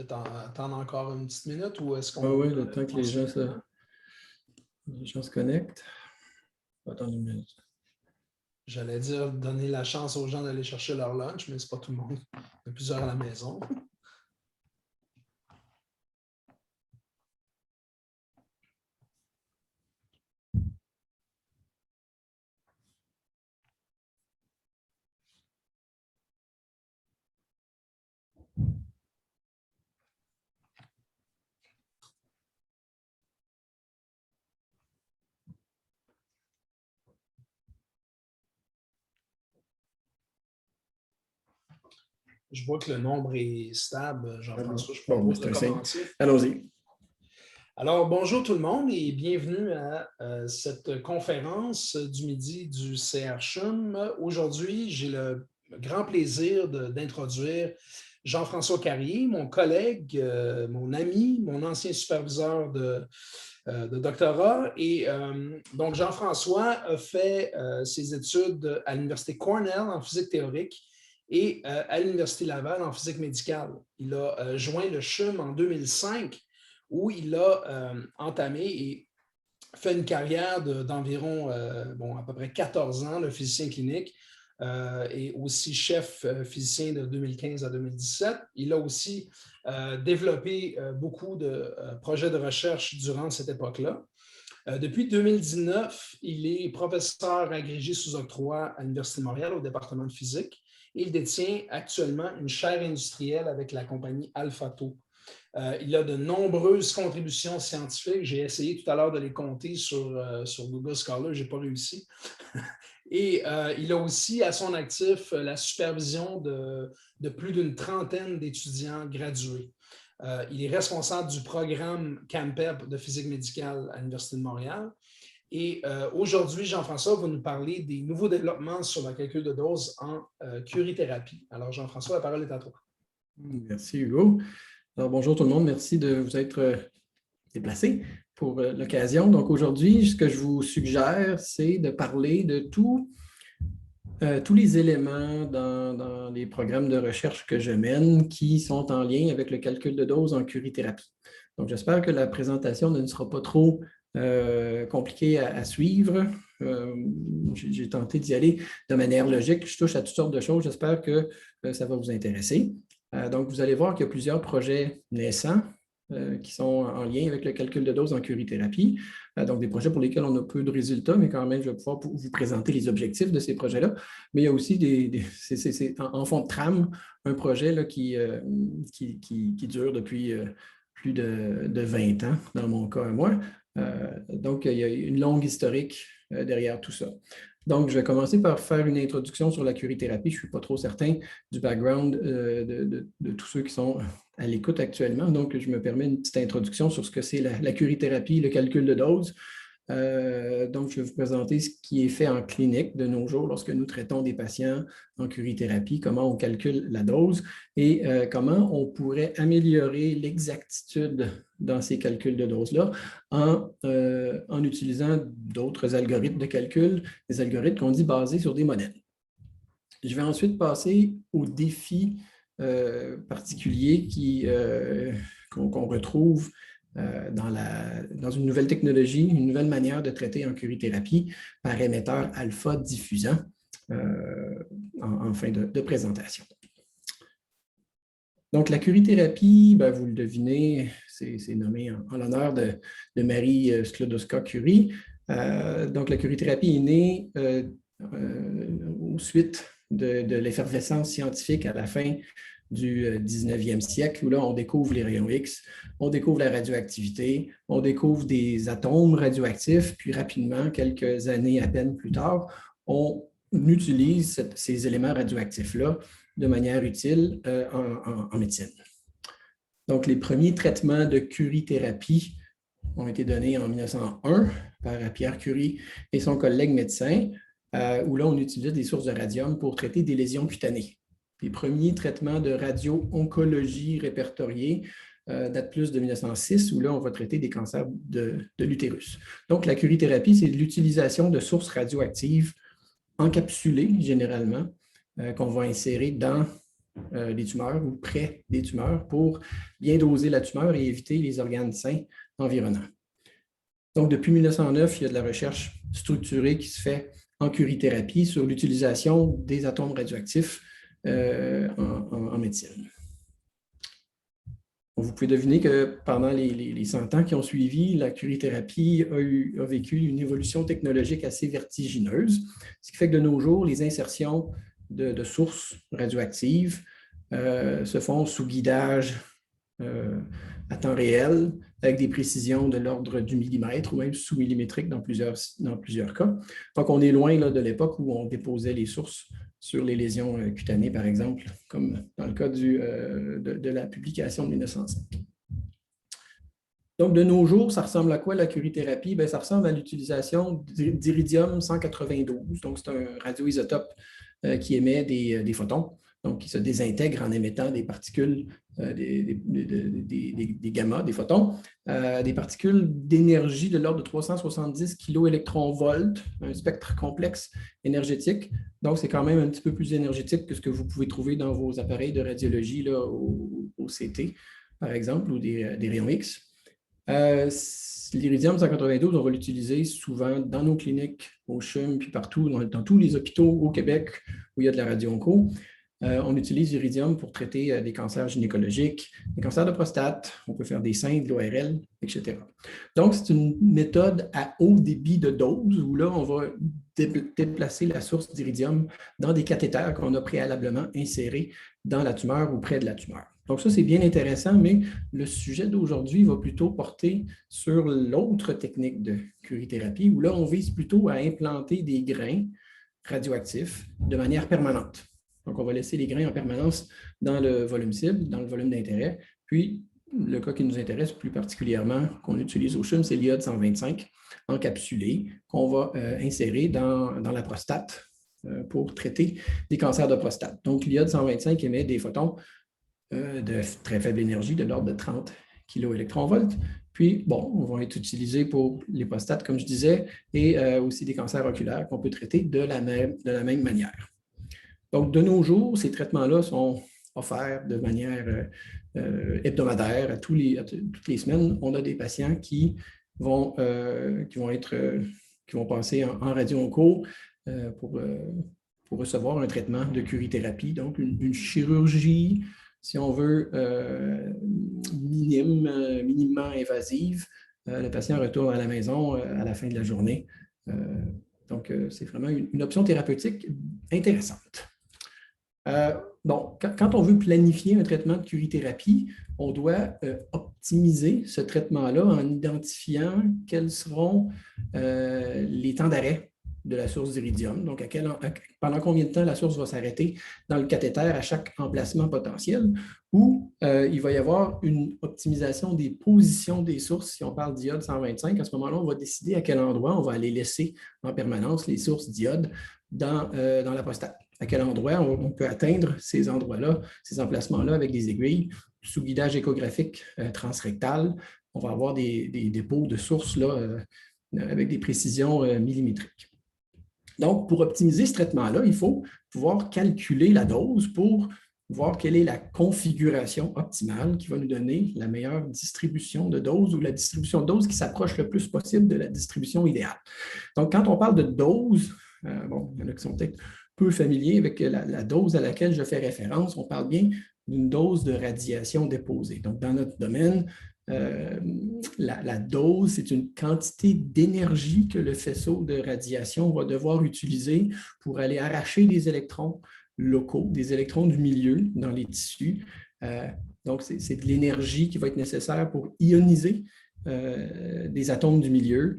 peut-être attendre encore une petite minute ou est-ce qu'on... Oui, le temps que les gens se connectent. Attends une minute. J'allais dire donner la chance aux gens d'aller chercher leur lunch, mais ce n'est pas tout le monde. Il y a plusieurs à la maison. Je vois que le nombre est stable. Jean-François, je propose de commencer. Allons-y. Alors, bonjour tout le monde et bienvenue à cette conférence du midi du CRCHUM. Aujourd'hui, j'ai le grand plaisir d'introduire Jean-François Carrier, mon collègue, mon ami, mon ancien superviseur de doctorat. Et donc, Jean-François a fait ses études à l'Université Cornell en physique théorique et à l'Université Laval en physique médicale. Il a joint le CHUM en 2005 où il a entamé et fait une carrière d'environ à peu près 14 ans de physicien clinique et aussi chef physicien de 2015 à 2017. Il a aussi développé beaucoup de projets de recherche durant cette époque-là. Depuis 2019, il est professeur agrégé sous octroi à l'Université de Montréal au département de physique et il détient actuellement une chaire industrielle avec la compagnie AlphaTo. Il a de nombreuses contributions scientifiques. J'ai essayé tout à l'heure de les compter sur Google Scholar, je n'ai pas réussi. Et il a aussi à son actif la supervision de plus d'une trentaine d'étudiants gradués. Il est responsable du programme CAMPEP de physique médicale à l'Université de Montréal. Et aujourd'hui, Jean-François va nous parler des nouveaux développements sur le calcul de dose en curithérapie. Alors, Jean-François, la parole est à toi. Merci, Hugo. Alors, bonjour tout le monde. Merci de vous être déplacé pour l'occasion. Donc, aujourd'hui, ce que je vous suggère, c'est de parler de tous les éléments dans les programmes de recherche que je mène qui sont en lien avec le calcul de dose en curithérapie. Donc, j'espère que la présentation ne sera pas trop compliquée à suivre. J'ai tenté d'y aller de manière logique. Je touche à toutes sortes de choses. J'espère que ça va vous intéresser. Donc, vous allez voir qu'il y a plusieurs projets naissants qui sont en lien avec le calcul de dose en curithérapie. Donc, des projets pour lesquels on a peu de résultats, mais quand même, je vais pouvoir vous présenter les objectifs de ces projets-là. Mais il y a aussi c'est en fond de trame, un projet là, qui dure depuis plus de 20 ans, dans mon cas à moi. Donc, il y a une longue historique derrière tout ça. Donc, je vais commencer par faire une introduction sur la curithérapie. Je ne suis pas trop certain du background de tous ceux qui sont à l'écoute actuellement. Donc, je me permets une petite introduction sur ce que c'est la curithérapie, le calcul de dose. Donc, je vais vous présenter ce qui est fait en clinique de nos jours lorsque nous traitons des patients en curithérapie, comment on calcule la dose et comment on pourrait améliorer l'exactitude dans ces calculs de dose-là en utilisant d'autres algorithmes de calcul, des algorithmes qu'on dit basés sur des modèles. Je vais ensuite passer aux défis particuliers qu'on retrouve dans une nouvelle technologie, une nouvelle manière de traiter en curithérapie par émetteur alpha diffusant en fin de présentation. Donc, la curithérapie, vous le devinez, c'est nommé en l'honneur de Marie Sklodowska-Curie. Donc, la curithérapie est née aux suite de l'effervescence scientifique à la fin du 19e siècle, où là, on découvre les rayons X, on découvre la radioactivité, on découvre des atomes radioactifs, puis rapidement, quelques années à peine plus tard, on utilise ces éléments radioactifs-là de manière utile en médecine. Donc, les premiers traitements de curithérapie ont été donnés en 1901 par Pierre Curie et son collègue médecin, où là, on utilisait des sources de radium pour traiter des lésions cutanées. Les premiers traitements de radio-oncologie répertoriés datent plus de 1906, où là, on va traiter des cancers de l'utérus. Donc, la curithérapie, c'est l'utilisation de sources radioactives encapsulées, généralement, qu'on va insérer dans des tumeurs ou près des tumeurs pour bien doser la tumeur et éviter les organes sains environnants. Donc, depuis 1909, il y a de la recherche structurée qui se fait en curithérapie sur l'utilisation des atomes radioactifs en médecine. Vous pouvez deviner que pendant les 100 ans qui ont suivi, la curithérapie a vécu une évolution technologique assez vertigineuse, ce qui fait que de nos jours, les insertions de sources radioactives se font sous guidage à temps réel, avec des précisions de l'ordre du millimètre ou même sous-millimétrique dans plusieurs cas. Donc, on est loin là, de l'époque où on déposait les sources sur les lésions cutanées, par exemple, comme dans le cas de la publication de 1905. Donc, de nos jours, ça ressemble à quoi la curithérapie? Bien, ça ressemble à l'utilisation d'iridium 192. Donc, c'est un radioisotope qui émet des photons, donc qui se désintègre en émettant des particules, des gamma, des photons, des particules d'énergie de l'ordre de 370 kV, un spectre complexe énergétique. Donc, c'est quand même un petit peu plus énergétique que ce que vous pouvez trouver dans vos appareils de radiologie là, au CT, par exemple, ou des rayons X. L'iridium 192, on va l'utiliser souvent dans nos cliniques, au CHUM, puis partout, dans tous les hôpitaux au Québec où il y a de la radio-onco. On utilise l'iridium pour traiter des cancers gynécologiques, des cancers de prostate, on peut faire des seins, de l'ORL, etc. Donc, c'est une méthode à haut débit de dose où là, on va déplacer la source d'iridium dans des cathéters qu'on a préalablement insérés dans la tumeur ou près de la tumeur. Donc, ça, c'est bien intéressant, mais le sujet d'aujourd'hui va plutôt porter sur l'autre technique de curithérapie où là, on vise plutôt à implanter des grains radioactifs de manière permanente. Donc, on va laisser les grains en permanence dans le volume cible, dans le volume d'intérêt. Puis, le cas qui nous intéresse plus particulièrement, qu'on utilise au CHUM, c'est l'iode 125 encapsulé qu'on va insérer dans la prostate pour traiter des cancers de prostate. Donc, l'iode 125 émet des photons de très faible énergie, de l'ordre de 30 kV. Puis, bon, on va être utilisés pour les prostates, comme je disais, et aussi des cancers oculaires qu'on peut traiter de la même manière. Donc, de nos jours, ces traitements-là sont offerts de manière hebdomadaire, toutes les semaines. On a des patients qui vont passer en radio-onco pour recevoir un traitement de curithérapie, donc une chirurgie, si on veut, minimement invasive. Le patient retourne à la maison à la fin de la journée. Donc, c'est vraiment une option thérapeutique intéressante. Bon, quand on veut planifier un traitement de curithérapie, on doit optimiser ce traitement-là en identifiant quels seront les temps d'arrêt de la source d'iridium. Donc, pendant combien de temps la source va s'arrêter dans le cathéter à chaque emplacement potentiel, ou il va y avoir une optimisation des positions des sources. Si on parle d'iode 125, à ce moment-là, on va décider à quel endroit on va aller laisser en permanence les sources d'iode dans la prostate. À quel endroit on peut atteindre ces endroits-là, ces emplacements-là avec des aiguilles sous guidage échographique transrectal. On va avoir des dépôts de sources là, avec des précisions millimétriques. Donc, pour optimiser ce traitement-là, il faut pouvoir calculer la dose pour voir quelle est la configuration optimale qui va nous donner la meilleure distribution de dose ou la distribution de dose qui s'approche le plus possible de la distribution idéale. Donc, quand on parle de dose, bon, il y en a qui sont peut-être peu familiers avec la dose à laquelle je fais référence, on parle bien d'une dose de radiation déposée. Donc, dans notre domaine, la dose, c'est une quantité d'énergie que le faisceau de radiation va devoir utiliser pour aller arracher des électrons locaux, des électrons du milieu dans les tissus. Donc, c'est de l'énergie qui va être nécessaire pour ioniser des atomes du milieu.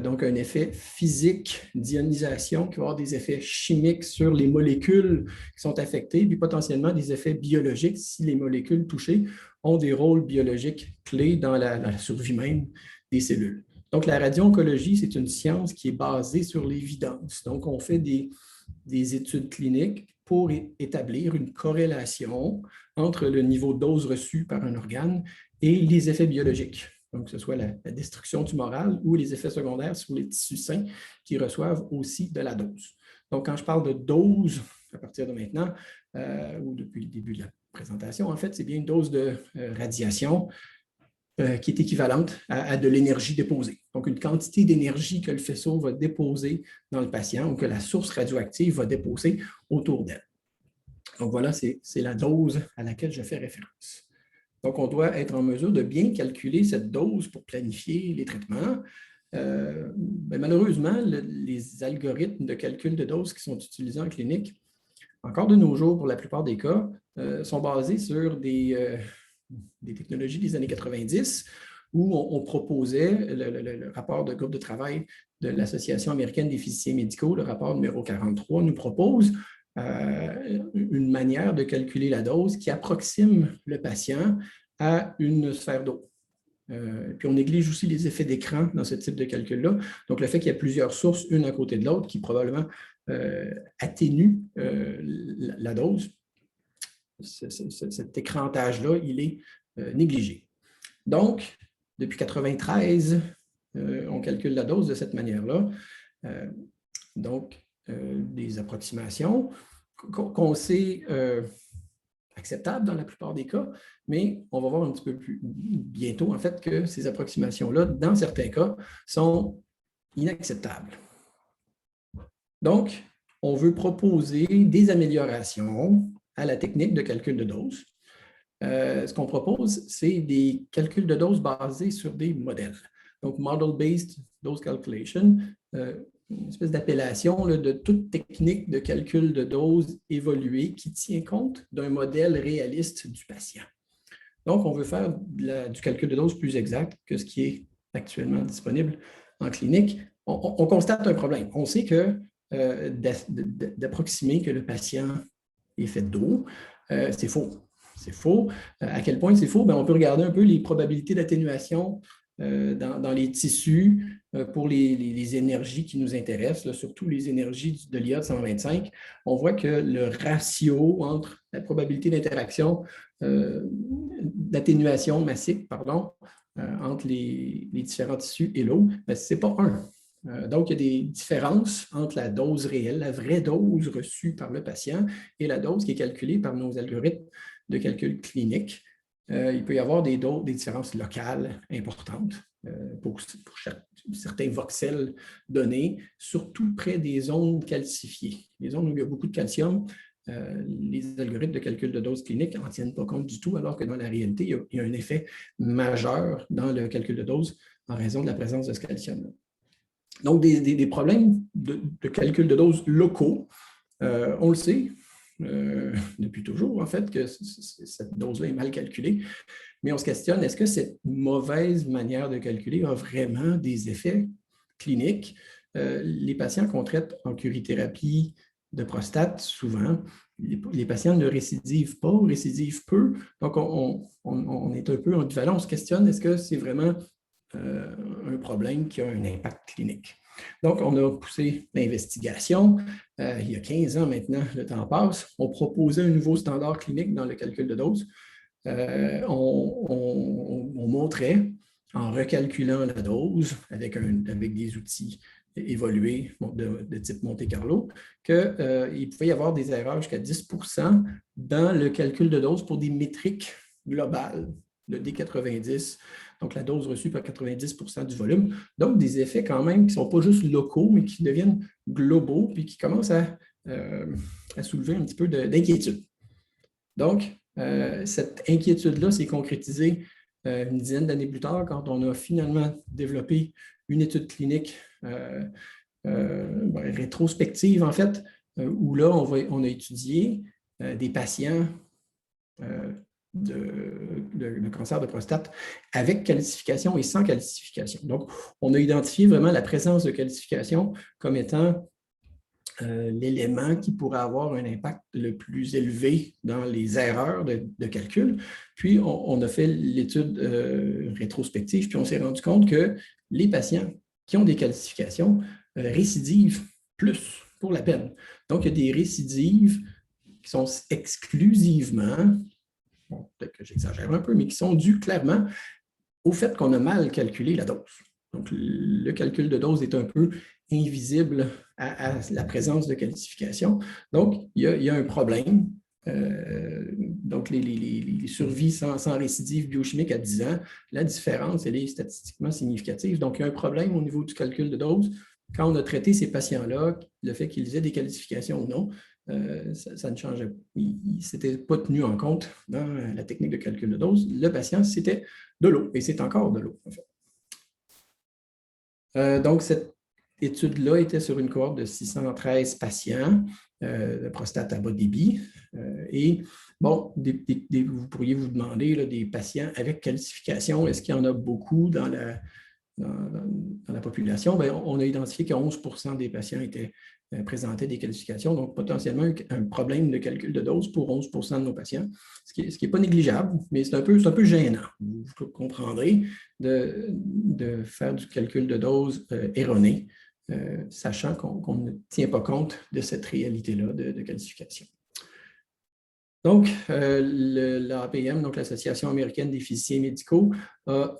Donc, un effet physique d'ionisation qui va avoir des effets chimiques sur les molécules qui sont affectées, puis potentiellement des effets biologiques si les molécules touchées ont des rôles biologiques clés dans la survie même des cellules. Donc, la radio-oncologie, c'est une science qui est basée sur l'évidence. Donc, on fait des études cliniques pour établir une corrélation entre le niveau de dose reçue par un organe et les effets biologiques. Donc, que ce soit la destruction tumorale ou les effets secondaires sur les tissus sains qui reçoivent aussi de la dose. Donc, quand je parle de dose, à partir de maintenant, ou depuis le début de la présentation, en fait, c'est bien une dose de radiation qui est équivalente à de l'énergie déposée. Donc, une quantité d'énergie que le faisceau va déposer dans le patient ou que la source radioactive va déposer autour d'elle. Donc, voilà, c'est la dose à laquelle je fais référence. Donc, on doit être en mesure de bien calculer cette dose pour planifier les traitements. Malheureusement, les algorithmes de calcul de dose qui sont utilisés en clinique, encore de nos jours, pour la plupart des cas, sont basés sur des technologies des années 90 où on proposait le rapport de groupe de travail de l'Association américaine des physiciens médicaux, le rapport numéro 43, nous propose une manière de calculer la dose qui approxime le patient à une sphère d'eau. Puis on néglige aussi les effets d'écran dans ce type de calcul-là. Donc, le fait qu'il y ait plusieurs sources, une à côté de l'autre, qui probablement atténue la dose, cet écrantage-là, il est négligé. Donc, depuis 1993, on calcule la dose de cette manière-là. Donc, des approximations qu'on sait acceptables dans la plupart des cas, mais on va voir un petit peu plus bientôt, en fait, que ces approximations-là, dans certains cas, sont inacceptables. Donc, on veut proposer des améliorations à la technique de calcul de dose. Ce qu'on propose, c'est des calculs de dose basés sur des modèles. Donc, Model-Based Dose Calculation, une espèce d'appellation de toute technique de calcul de dose évoluée qui tient compte d'un modèle réaliste du patient. Donc, on veut faire du calcul de dose plus exact que ce qui est actuellement disponible en clinique. On constate un problème. On sait que d'approximer que le patient est fait d'eau, c'est faux. C'est faux. À quel point c'est faux? On peut regarder un peu les probabilités d'atténuation dans les tissus pour les énergies qui nous intéressent, là, surtout les énergies de l'iode 125. On voit que le ratio entre la probabilité d'interaction, d'atténuation massique, entre les différents tissus et l'eau, ce n'est pas 1. Donc, il y a des différences entre la dose réelle, la vraie dose reçue par le patient et la dose qui est calculée par nos algorithmes de calcul clinique. Il peut y avoir des différences locales importantes pour certains voxels donnés, surtout près des zones calcifiées. Les zones où il y a beaucoup de calcium, les algorithmes de calcul de dose clinique n'en tiennent pas compte du tout, alors que dans la réalité, il y a un effet majeur dans le calcul de dose en raison de la présence de ce calcium-là. Donc, des problèmes de calcul de dose locaux, on le sait, depuis toujours, en fait, que cette dose-là est mal calculée. Mais on se questionne, est-ce que cette mauvaise manière de calculer a vraiment des effets cliniques? Les patients qu'on traite en curithérapie de prostate, souvent, les patients ne récidivent pas, récidivent peu. Donc, on est un peu ambivalent. On se questionne, est-ce que c'est vraiment un problème qui a un impact clinique? Donc, on a poussé l'investigation. Il y a 15 ans maintenant, le temps passe. On proposait un nouveau standard clinique dans le calcul de dose. On montrait, en recalculant la dose avec des outils évolués de type Monte-Carlo, qu'il pouvait y avoir des erreurs jusqu'à 10% dans le calcul de dose pour des métriques globales, le D90, donc la dose reçue par 90% du volume. Donc, des effets quand même qui ne sont pas juste locaux, mais qui deviennent globaux, puis qui commencent à soulever un petit peu d'inquiétude. Donc, cette inquiétude-là s'est concrétisée une dizaine d'années plus tard, quand on a finalement développé une étude clinique rétrospective, en fait, où là, on a étudié des patients de cancer de prostate avec calcification et sans calcification. Donc, on a identifié vraiment la présence de calcification comme étant l'élément qui pourrait avoir un impact le plus élevé dans les erreurs de calcul. Puis, on a fait l'étude rétrospective, puis on s'est rendu compte que les patients qui ont des calcifications récidivent plus pour la peine. Donc, il y a des récidives qui sont exclusivement, peut-être que j'exagère un peu, mais qui sont dues clairement au fait qu'on a mal calculé la dose. Donc, le calcul de dose est un peu invisible à la présence de calcification. Donc, il y a un problème donc les survies sans récidive biochimique à 10 ans, la différence, elle est statistiquement significative. Donc, il y a un problème au niveau du calcul de dose. Quand on a traité ces patients-là, le fait qu'ils aient des qualifications ou non, ça ne changeait pas. Il ne s'était pas tenu en compte dans la technique de calcul de dose. Le patient, c'était de l'eau, et c'est encore de l'eau, en fait. Donc, cette étude-là était sur une cohorte de 613 patients de prostate à bas débit. Et bon, vous pourriez vous demander, là, des patients avec calcification, est-ce qu'il y en a beaucoup dans la population? Bien, on a identifié que 11 % des patients présentaient des calcifications, donc potentiellement un problème de calcul de dose pour 11 % de nos patients, ce qui n'est pas négligeable, mais c'est un peu gênant. Vous comprendrez de faire du calcul de dose erroné, sachant qu'on ne tient pas compte de cette réalité-là de calcification. Donc, l'APM, donc l'Association américaine des physiciens médicaux, a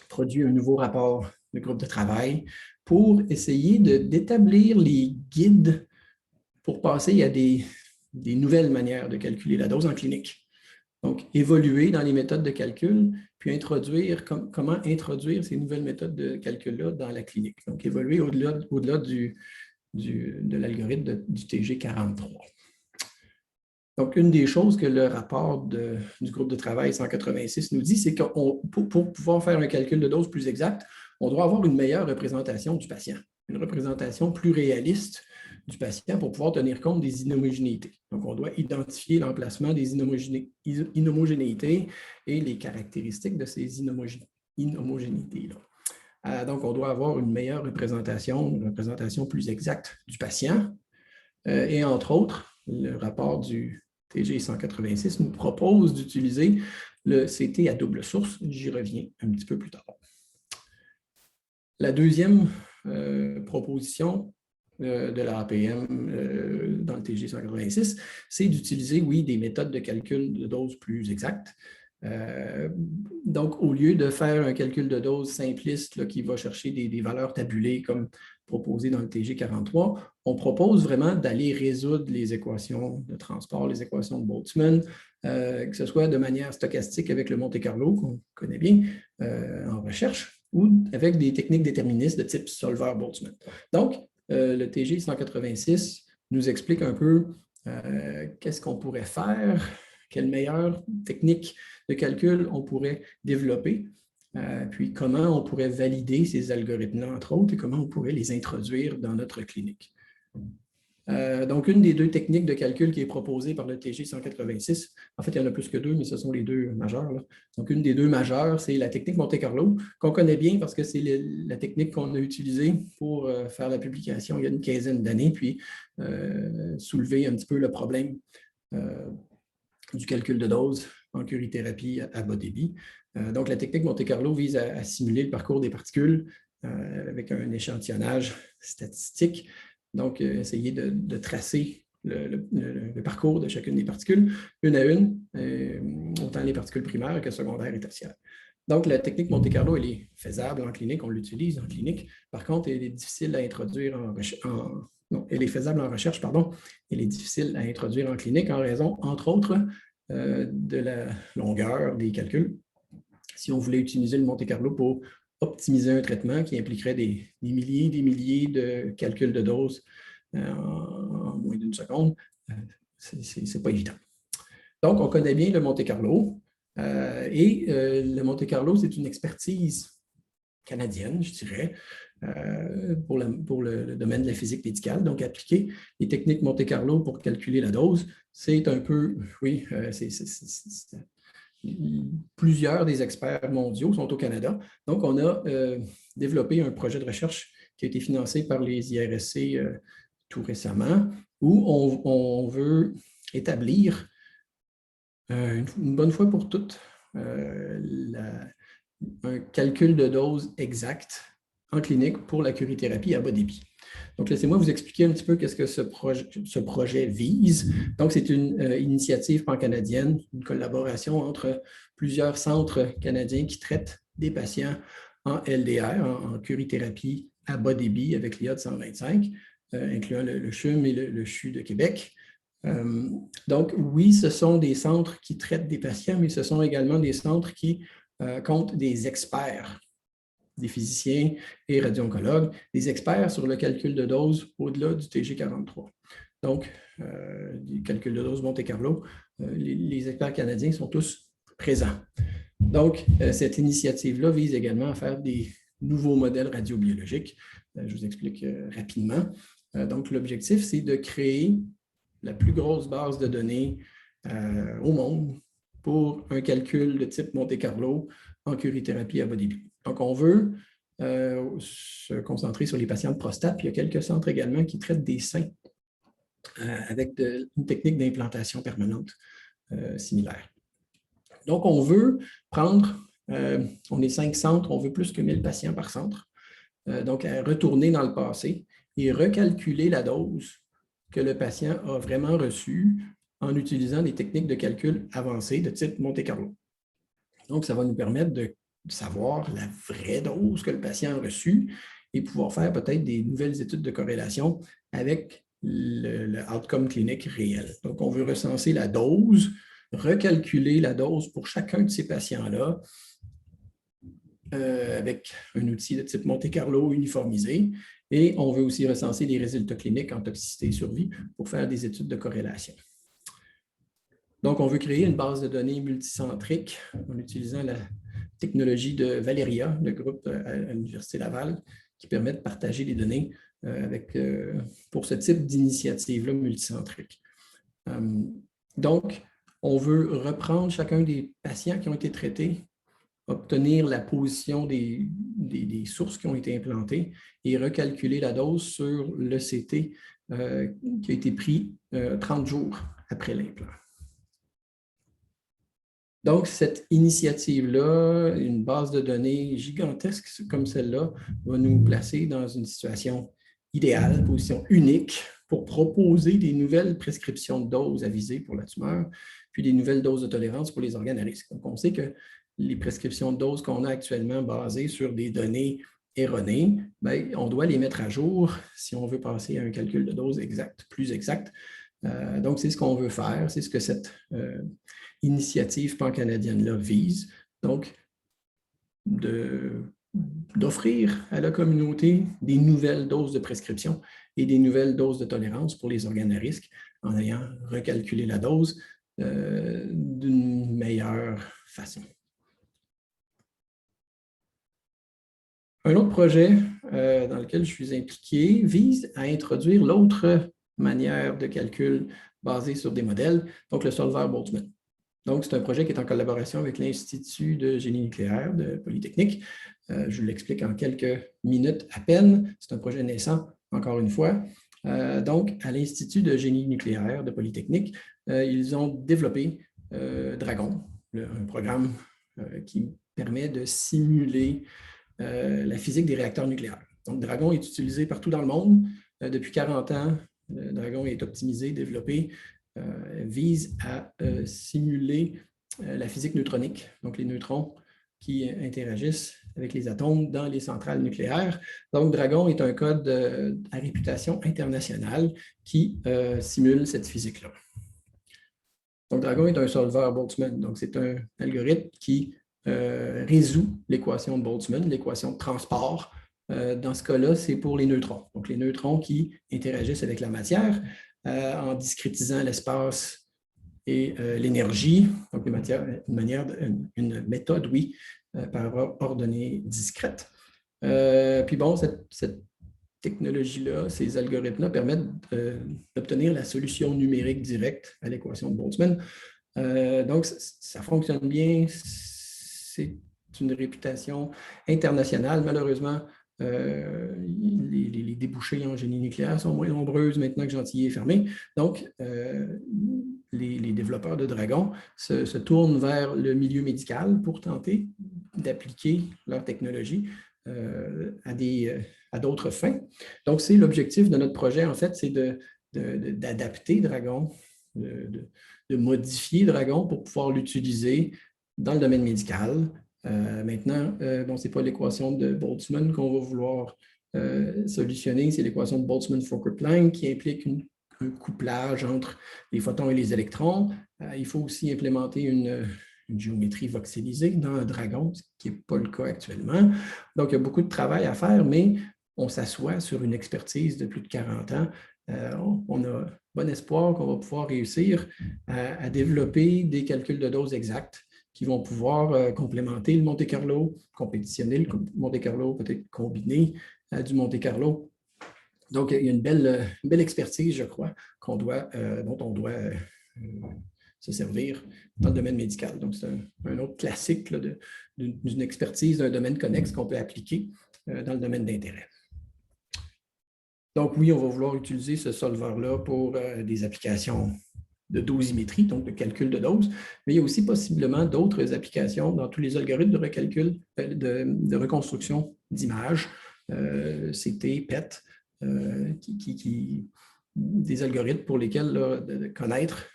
produit un nouveau rapport de groupe de travail pour essayer d'établir les guides pour passer à des nouvelles manières de calculer la dose en clinique. Donc, évoluer dans les méthodes de calcul, puis introduire comment introduire ces nouvelles méthodes de calcul-là dans la clinique. Donc, évoluer au-delà de l'algorithme du TG43. Donc, une des choses que le rapport du groupe de travail 186 nous dit, c'est que pour pouvoir faire un calcul de dose plus exact, on doit avoir une meilleure représentation du patient, une représentation plus réaliste du patient pour pouvoir tenir compte des inhomogénéités. Donc, on doit identifier l'emplacement des inhomogénéités et les caractéristiques de ces inhomogénéités-là. Donc, on doit avoir une meilleure représentation, une représentation plus exacte du patient. Et entre autres, le rapport du TG 186 nous propose d'utiliser le CT à double source. J'y reviens un petit peu plus tard. La deuxième proposition de la APM dans le TG 186, c'est d'utiliser, oui, des méthodes de calcul de dose plus exactes. Donc, au lieu de faire un calcul de dose simpliste là, qui va chercher des valeurs tabulées comme proposé dans le TG43, on propose vraiment d'aller résoudre les équations de transport, les équations de Boltzmann, que ce soit de manière stochastique avec le Monte Carlo, qu'on connaît bien en recherche, ou avec des techniques déterministes de type solver-Boltzmann. Donc, le TG 186 nous explique un peu qu'est-ce qu'on pourrait faire, quelle meilleure technique de calcul on pourrait développer, puis comment on pourrait valider ces algorithmes-là, entre autres, et comment on pourrait les introduire dans notre clinique. Donc, une des deux techniques de calcul qui est proposée par le TG 186, en fait, il y en a plus que deux, mais ce sont les deux majeures, là. Donc, une des deux majeures, c'est la technique Monte Carlo, qu'on connaît bien parce que c'est la technique qu'on a utilisée pour faire la publication il y a une quinzaine d'années, puis soulever un petit peu le problème du calcul de dose en curithérapie à bas débit. Donc, la technique Monte Carlo vise à simuler le parcours des particules avec un échantillonnage statistique. Donc, essayer de tracer le parcours de chacune des particules, une à une, autant les particules primaires que secondaires et tertiaires. Donc, la technique Monte Carlo, elle est faisable en clinique, on l'utilise en clinique. Par contre, elle est difficile à introduire elle est faisable en recherche, pardon. Elle est difficile à introduire en clinique en raison, entre autres, de la longueur des calculs. Si on voulait utiliser le Monte Carlo pour optimiser un traitement qui impliquerait des milliers de calculs de dose en moins d'une seconde, ce n'est pas évident. Donc, on connaît bien le Monte Carlo. Le Monte Carlo, c'est une expertise canadienne, je dirais, pour le domaine de la physique médicale. Donc, appliquer les techniques Monte Carlo pour calculer la dose, c'est un peu, oui, plusieurs des experts mondiaux sont au Canada. Donc, on a développé un projet de recherche qui a été financé par les IRSC tout récemment, où on veut établir une bonne fois pour toutes un calcul de dose exact en clinique pour la curithérapie à bas débit. Donc, laissez-moi vous expliquer un petit peu qu'est-ce que ce projet vise. Donc, c'est une initiative pan-canadienne, une collaboration entre plusieurs centres canadiens qui traitent des patients en LDR, en curithérapie à bas débit avec l'iode 125, incluant le CHUM et le CHU de Québec. Donc, oui, ce sont des centres qui traitent des patients, mais ce sont également des centres qui comptent des experts, des physiciens et radio-oncologues, des experts sur le calcul de dose au-delà du TG43. Donc, du calcul de dose Monte-Carlo, les experts canadiens sont tous présents. Donc, cette initiative-là vise également à faire des nouveaux modèles radiobiologiques. Je vous explique rapidement. Donc, l'objectif, c'est de créer la plus grosse base de données au monde pour un calcul de type Monte-Carlo en curithérapie à bas débit. Donc, on veut se concentrer sur les patients de prostate, puis il y a quelques centres également qui traitent des seins avec une technique d'implantation permanente similaire. Donc, on veut prendre, on est 5 centres, on veut plus que 1000 patients par centre, donc à retourner dans le passé et recalculer la dose que le patient a vraiment reçue en utilisant des techniques de calcul avancées de type Monte-Carlo. Donc, ça va nous permettre de savoir la vraie dose que le patient a reçue et pouvoir faire peut-être des nouvelles études de corrélation avec le outcome clinique réel. Donc, on veut recenser la dose, recalculer la dose pour chacun de ces patients-là avec un outil de type Monte-Carlo uniformisé. Et on veut aussi recenser les résultats cliniques en toxicité et survie pour faire des études de corrélation. Donc, on veut créer une base de données multicentrique en utilisant la technologie de Valeria, le groupe à l'Université Laval, qui permet de partager les données pour ce type d'initiative-là multicentrique. Donc, on veut reprendre chacun des patients qui ont été traités, obtenir la position des sources qui ont été implantées et recalculer la dose sur le CT qui a été pris 30 jours après l'implant. Donc, cette initiative-là, une base de données gigantesque comme celle-là, va nous placer dans une situation idéale, position unique pour proposer des nouvelles prescriptions de doses à viser pour la tumeur, puis des nouvelles doses de tolérance pour les organes à risque. Donc, on sait que les prescriptions de doses qu'on a actuellement basées sur des données erronées, bien, on doit les mettre à jour si on veut passer à un calcul de dose exact, plus exact. Donc, c'est ce qu'on veut faire, c'est ce que cette initiative pan-canadienne-là vise. Donc, d'offrir à la communauté des nouvelles doses de prescription et des nouvelles doses de tolérance pour les organes à risque en ayant recalculé la dose d'une meilleure façon. Un autre projet dans lequel je suis impliqué vise à introduire l'autre manière de calcul basée sur des modèles, donc le solver Boltzmann. Donc, c'est un projet qui est en collaboration avec l'Institut de génie nucléaire de Polytechnique. Je vous l'explique en quelques minutes à peine. C'est un projet naissant, encore une fois. Donc, à l'Institut de génie nucléaire de Polytechnique, ils ont développé Dragon, un programme qui permet de simuler la physique des réacteurs nucléaires. Donc, Dragon est utilisé partout dans le monde. Depuis 40 ans, Dragon est optimisé, développé, vise à simuler la physique neutronique, donc les neutrons qui interagissent avec les atomes dans les centrales nucléaires. Donc, Dragon est un code à réputation internationale qui simule cette physique-là. Donc, Dragon est un solver Boltzmann. Donc, c'est un algorithme qui résout l'équation de Boltzmann, l'équation de transport. Dans ce cas-là, c'est pour les neutrons. Donc, les neutrons qui interagissent avec la matière en discrétisant l'espace et l'énergie. Donc, une méthode, oui, par ordonnée discrète. Puis bon, cette technologie-là, ces algorithmes-là permettent d'obtenir la solution numérique directe à l'équation de Boltzmann. Donc, ça fonctionne bien. C'est une réputation internationale. Malheureusement, les débouchés en génie nucléaire sont moins nombreuses maintenant que Gentilly est fermé. Donc, les développeurs de Dragon se tournent vers le milieu médical pour tenter d'appliquer leur technologie à d'autres fins. Donc, c'est l'objectif de notre projet, en fait, c'est d'adapter Dragon, de modifier Dragon pour pouvoir l'utiliser dans le domaine médical. Maintenant, bon, ce n'est pas l'équation de Boltzmann qu'on va vouloir solutionner, c'est l'équation de Boltzmann-Fokker-Planck qui implique un couplage entre les photons et les électrons. Il faut aussi implémenter une géométrie voxelisée dans Dragon, ce qui n'est pas le cas actuellement. Donc, il y a beaucoup de travail à faire, mais on s'assoit sur une expertise de plus de 40 ans. On a bon espoir qu'on va pouvoir réussir à développer des calculs de doses exacts qui vont pouvoir complémenter le Monte Carlo, compétitionner le Monte Carlo, peut-être combiner du Monte Carlo. Donc, il y a une belle expertise, je crois, dont on doit se servir dans le domaine médical. Donc, c'est un autre classique d'une expertise d'un domaine connexe qu'on peut appliquer dans le domaine d'intérêt. Donc, oui, on va vouloir utiliser ce solver-là pour des applications de dosimétrie, donc de calcul de dose, mais il y a aussi possiblement d'autres applications dans tous les algorithmes de recalcul, de reconstruction d'images, CT, PET, des algorithmes pour lesquels de connaître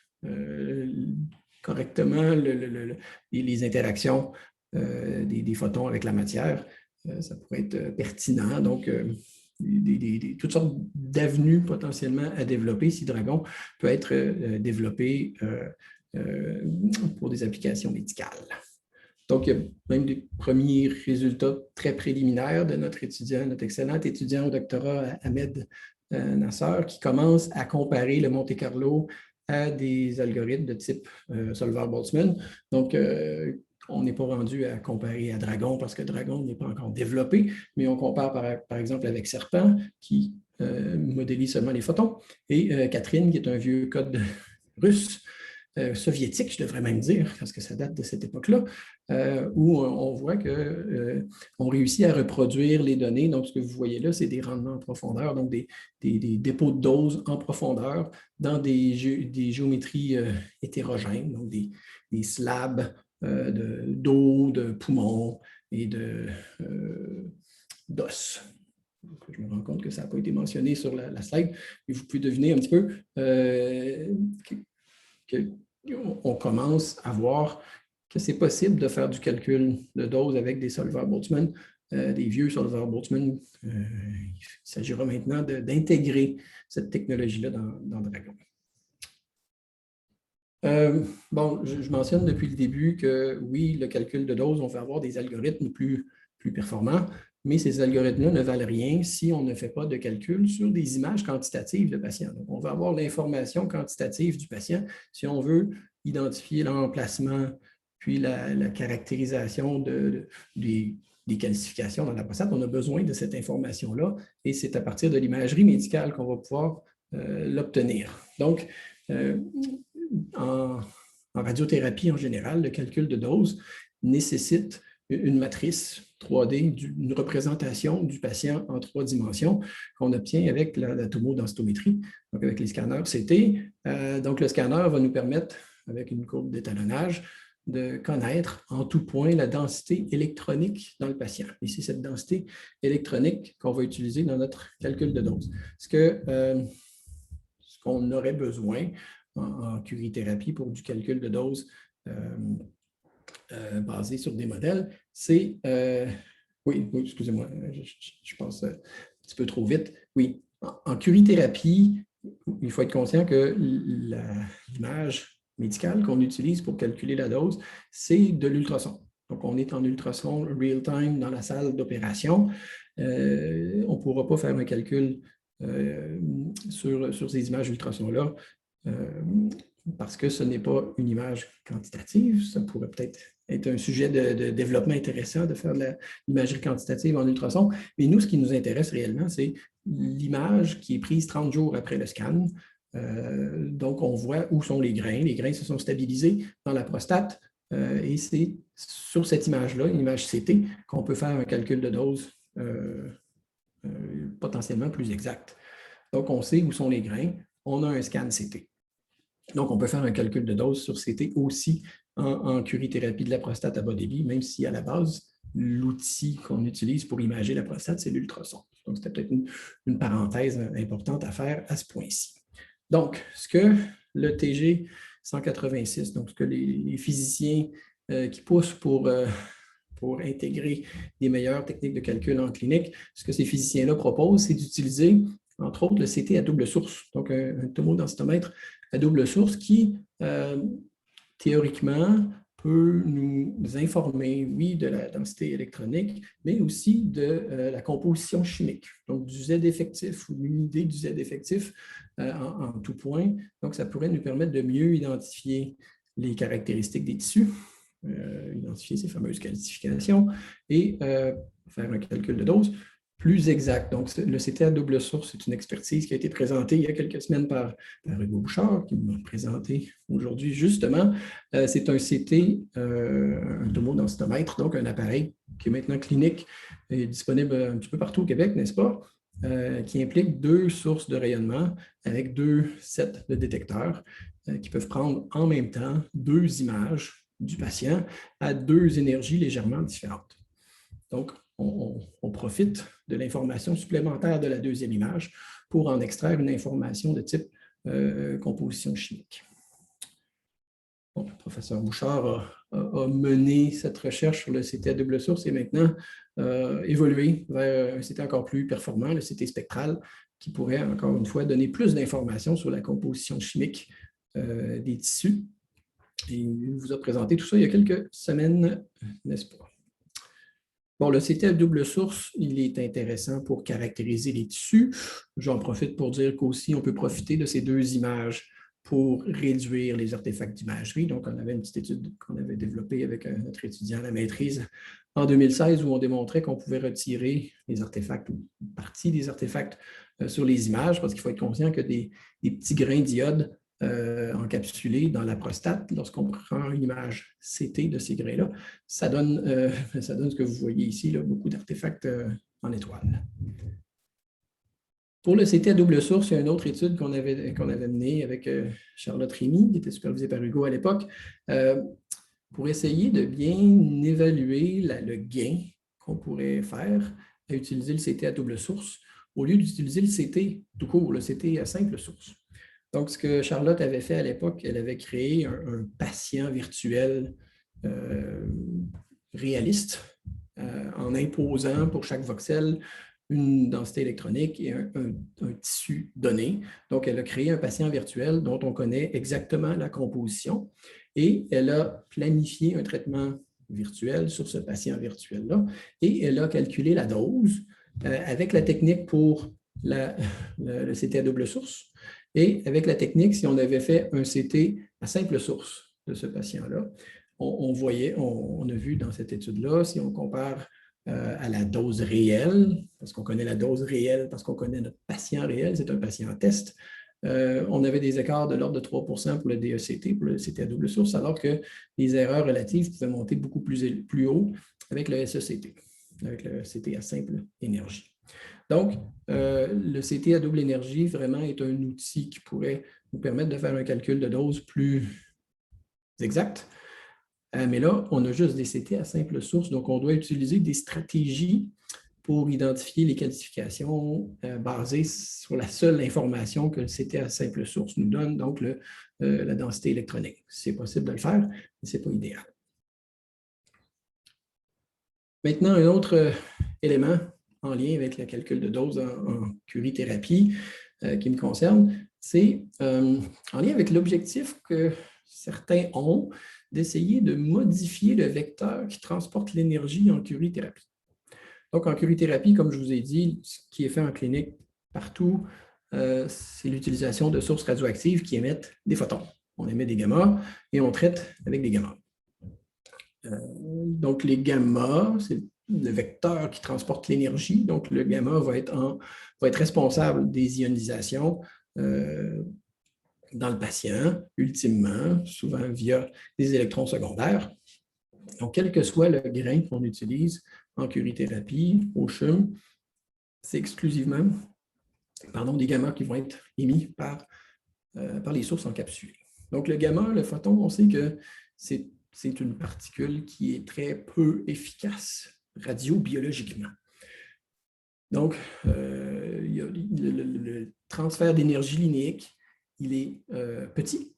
correctement les interactions des photons avec la matière, ça pourrait être pertinent. Donc, toutes sortes d'avenues potentiellement à développer si Dragon peut être développé pour des applications médicales. Donc, il y a même des premiers résultats très préliminaires de notre excellent étudiant au doctorat, Ahmed Nasser, qui commence à comparer le Monte Carlo à des algorithmes de type Solver-Boltzmann. Donc, on n'est pas rendu à comparer à Dragon parce que Dragon n'est pas encore développé, mais on compare par exemple avec Serpent qui modélise seulement les photons et Catherine qui est un vieux code russe, soviétique, je devrais même dire, parce que ça date de cette époque-là, où on voit qu'on réussit à reproduire les données. Donc, ce que vous voyez là, c'est des rendements en profondeur, donc des dépôts de doses en profondeur dans des géométries hétérogènes, donc des slabs d'eau, de poumons et d'os. Je me rends compte que ça n'a pas été mentionné sur la slide, mais vous pouvez deviner un petit peu qu'on commence à voir que c'est possible de faire du calcul de dose avec des solvers Boltzmann, des vieux solvers Boltzmann. Il s'agira maintenant d'intégrer cette technologie-là dans Dragon. Bon, je mentionne depuis le début que oui, le calcul de dose, on va avoir des algorithmes plus performants, mais ces algorithmes-là ne valent rien si on ne fait pas de calcul sur des images quantitatives de patients. Donc, on va avoir l'information quantitative du patient si on veut identifier l'emplacement, puis la caractérisation des calcifications dans la prostate. On a besoin de cette information-là et c'est à partir de l'imagerie médicale qu'on va pouvoir l'obtenir. Donc, en radiothérapie en général, le calcul de dose nécessite une matrice 3D, une représentation du patient en 3 dimensions qu'on obtient avec la tomodensitométrie, donc avec les scanners CT. Donc, le scanner va nous permettre, avec une courbe d'étalonnage, de connaître en tout point la densité électronique dans le patient. Et c'est cette densité électronique qu'on va utiliser dans notre calcul de dose. Ce qu'on aurait besoin en curithérapie pour du calcul de dose basé sur des modèles, c'est... oui, excusez-moi, je pense un petit peu trop vite. Oui, en curithérapie, il faut être conscient que l'image médicale qu'on utilise pour calculer la dose, c'est de l'ultrason. Donc, on est en ultrason real-time dans la salle d'opération. On ne pourra pas faire un calcul sur ces images ultrasons-là parce que ce n'est pas une image quantitative. Ça pourrait peut-être être un sujet de développement intéressant de faire de l'imagerie quantitative en ultrason. Mais nous, ce qui nous intéresse réellement, c'est l'image qui est prise 30 jours après le scan. Donc, on voit où sont les grains. Les grains se sont stabilisés dans la prostate et c'est sur cette image-là, une image CT, qu'on peut faire un calcul de dose potentiellement plus exact. Donc, on sait où sont les grains. On a un scan CT. Donc, on peut faire un calcul de dose sur CT aussi en curithérapie de la prostate à bas débit, même si à la base, l'outil qu'on utilise pour imager la prostate, c'est l'ultrason. Donc, c'était peut-être une parenthèse importante à faire à ce point-ci. Donc, ce que le TG 186, donc ce que les physiciens qui poussent pour intégrer des meilleures techniques de calcul en clinique, ce que ces physiciens-là proposent, c'est d'utiliser entre autres le CT à double source, donc un tomodensitométre à double source qui, théoriquement, peut nous informer, oui, de la densité électronique, mais aussi de la composition chimique, donc du Z effectif ou une idée du Z effectif en tout point. Donc, ça pourrait nous permettre de mieux identifier les caractéristiques des tissus, identifier ces fameuses qualifications et faire un calcul de dose plus exact. Donc, le CT à double source, c'est une expertise qui a été présentée il y a quelques semaines par Hugo Bouchard, qui m'a présenté aujourd'hui justement. C'est un CT, un tomodensitométre, donc un appareil qui est maintenant clinique et disponible un petit peu partout au Québec, n'est-ce pas? Qui implique 2 sources de rayonnement avec 2 sets de détecteurs qui peuvent prendre en même temps 2 images du patient à 2 énergies légèrement différentes. Donc, on profite de l'information supplémentaire de la deuxième image pour en extraire une information de type composition chimique. Bon, le professeur Bouchard a mené cette recherche sur le CT à double source et maintenant évolué vers un CT encore plus performant, le CT spectral, qui pourrait encore une fois donner plus d'informations sur la composition chimique des tissus. Et il vous a présenté tout ça il y a quelques semaines, n'est-ce pas? Bon, le CT à double source, il est intéressant pour caractériser les tissus. J'en profite pour dire qu'aussi, on peut profiter de ces 2 images pour réduire les artefacts d'imagerie. Donc, on avait une petite étude qu'on avait développée avec notre étudiant à la maîtrise en 2016 où on démontrait qu'on pouvait retirer les artefacts ou une partie des artefacts sur les images parce qu'il faut être conscient que des petits grains d'iode encapsulés dans la prostate, lorsqu'on prend une image CT de ces grains-là, ça donne ce que vous voyez ici, là, beaucoup d'artefacts en étoile. Pour le CT à double source, il y a une autre étude qu'on avait menée avec Charlotte Rémy, qui était supervisée par Hugo à l'époque, pour essayer de bien évaluer le gain qu'on pourrait faire à utiliser le CT à double source au lieu d'utiliser le CT tout court, le CT à simple source. Donc, ce que Charlotte avait fait à l'époque, elle avait créé un patient virtuel réaliste en imposant pour chaque voxel une densité électronique et un tissu donné. Donc, elle a créé un patient virtuel dont on connaît exactement la composition et elle a planifié un traitement virtuel sur ce patient virtuel-là et elle a calculé la dose avec la technique pour le CT à double source. Et avec la technique, si on avait fait un CT à simple source de ce patient-là, on a vu dans cette étude-là, si on compare à la dose réelle, parce qu'on connaît la dose réelle, parce qu'on connaît notre patient réel, c'est un patient test, on avait des écarts de l'ordre de 3 pour le DECT, pour le CT à double source, alors que les erreurs relatives pouvaient monter beaucoup plus haut avec le SECT, avec le CT à simple énergie. Donc, le CT à double énergie vraiment est un outil qui pourrait nous permettre de faire un calcul de dose plus exact. Mais là, on a juste des CT à simple source, donc on doit utiliser des stratégies pour identifier les qualifications basées sur la seule information que le CT à simple source nous donne, donc la densité électronique. C'est possible de le faire, mais ce n'est pas idéal. Maintenant, un autre élément en lien avec le calcul de dose en curithérapie qui me concerne, c'est en lien avec l'objectif que certains ont d'essayer de modifier le vecteur qui transporte l'énergie en curithérapie. Donc, en curithérapie, comme je vous ai dit, ce qui est fait en clinique partout, c'est l'utilisation de sources radioactives qui émettent des photons. On émet des gamma et on traite avec des gamma. Donc, les gamma, c'est le vecteur qui transporte l'énergie. Donc, le gamma va être responsable des ionisations dans le patient, ultimement, souvent via des électrons secondaires. Donc, quel que soit le grain qu'on utilise en curithérapie, au CHUM, c'est exclusivement des gamma qui vont être émis par les sources encapsulées. Donc, le gamma, le photon, on sait que c'est une particule qui est très peu efficace radiobiologiquement. Donc, le transfert d'énergie linéique, il est petit.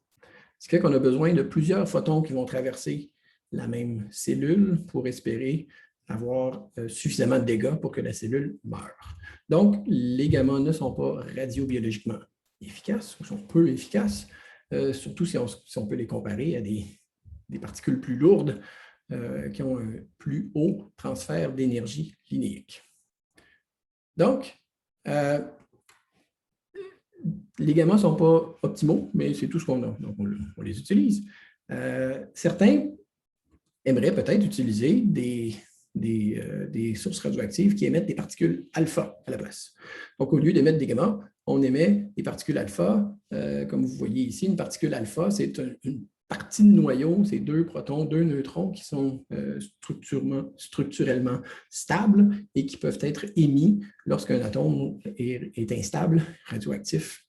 Ce qui fait qu'on a besoin de plusieurs photons qui vont traverser la même cellule pour espérer avoir suffisamment de dégâts pour que la cellule meure. Donc, les gamma ne sont pas radiobiologiquement efficaces, ou sont peu efficaces, surtout si on peut les comparer à des particules plus lourdes qui ont un plus haut transfert d'énergie linéique. Donc, les gamma ne sont pas optimaux, mais c'est tout ce qu'on a. Donc, on les utilise. Certains aimeraient peut-être utiliser des sources radioactives qui émettent des particules alpha à la place. Donc, au lieu d'émettre des gamma, on émet des particules alpha. Comme vous voyez ici, une particule alpha, c'est une partie de noyau, c'est 2 protons, 2 neutrons qui sont structurellement stables et qui peuvent être émis lorsqu'un atome est instable, radioactif.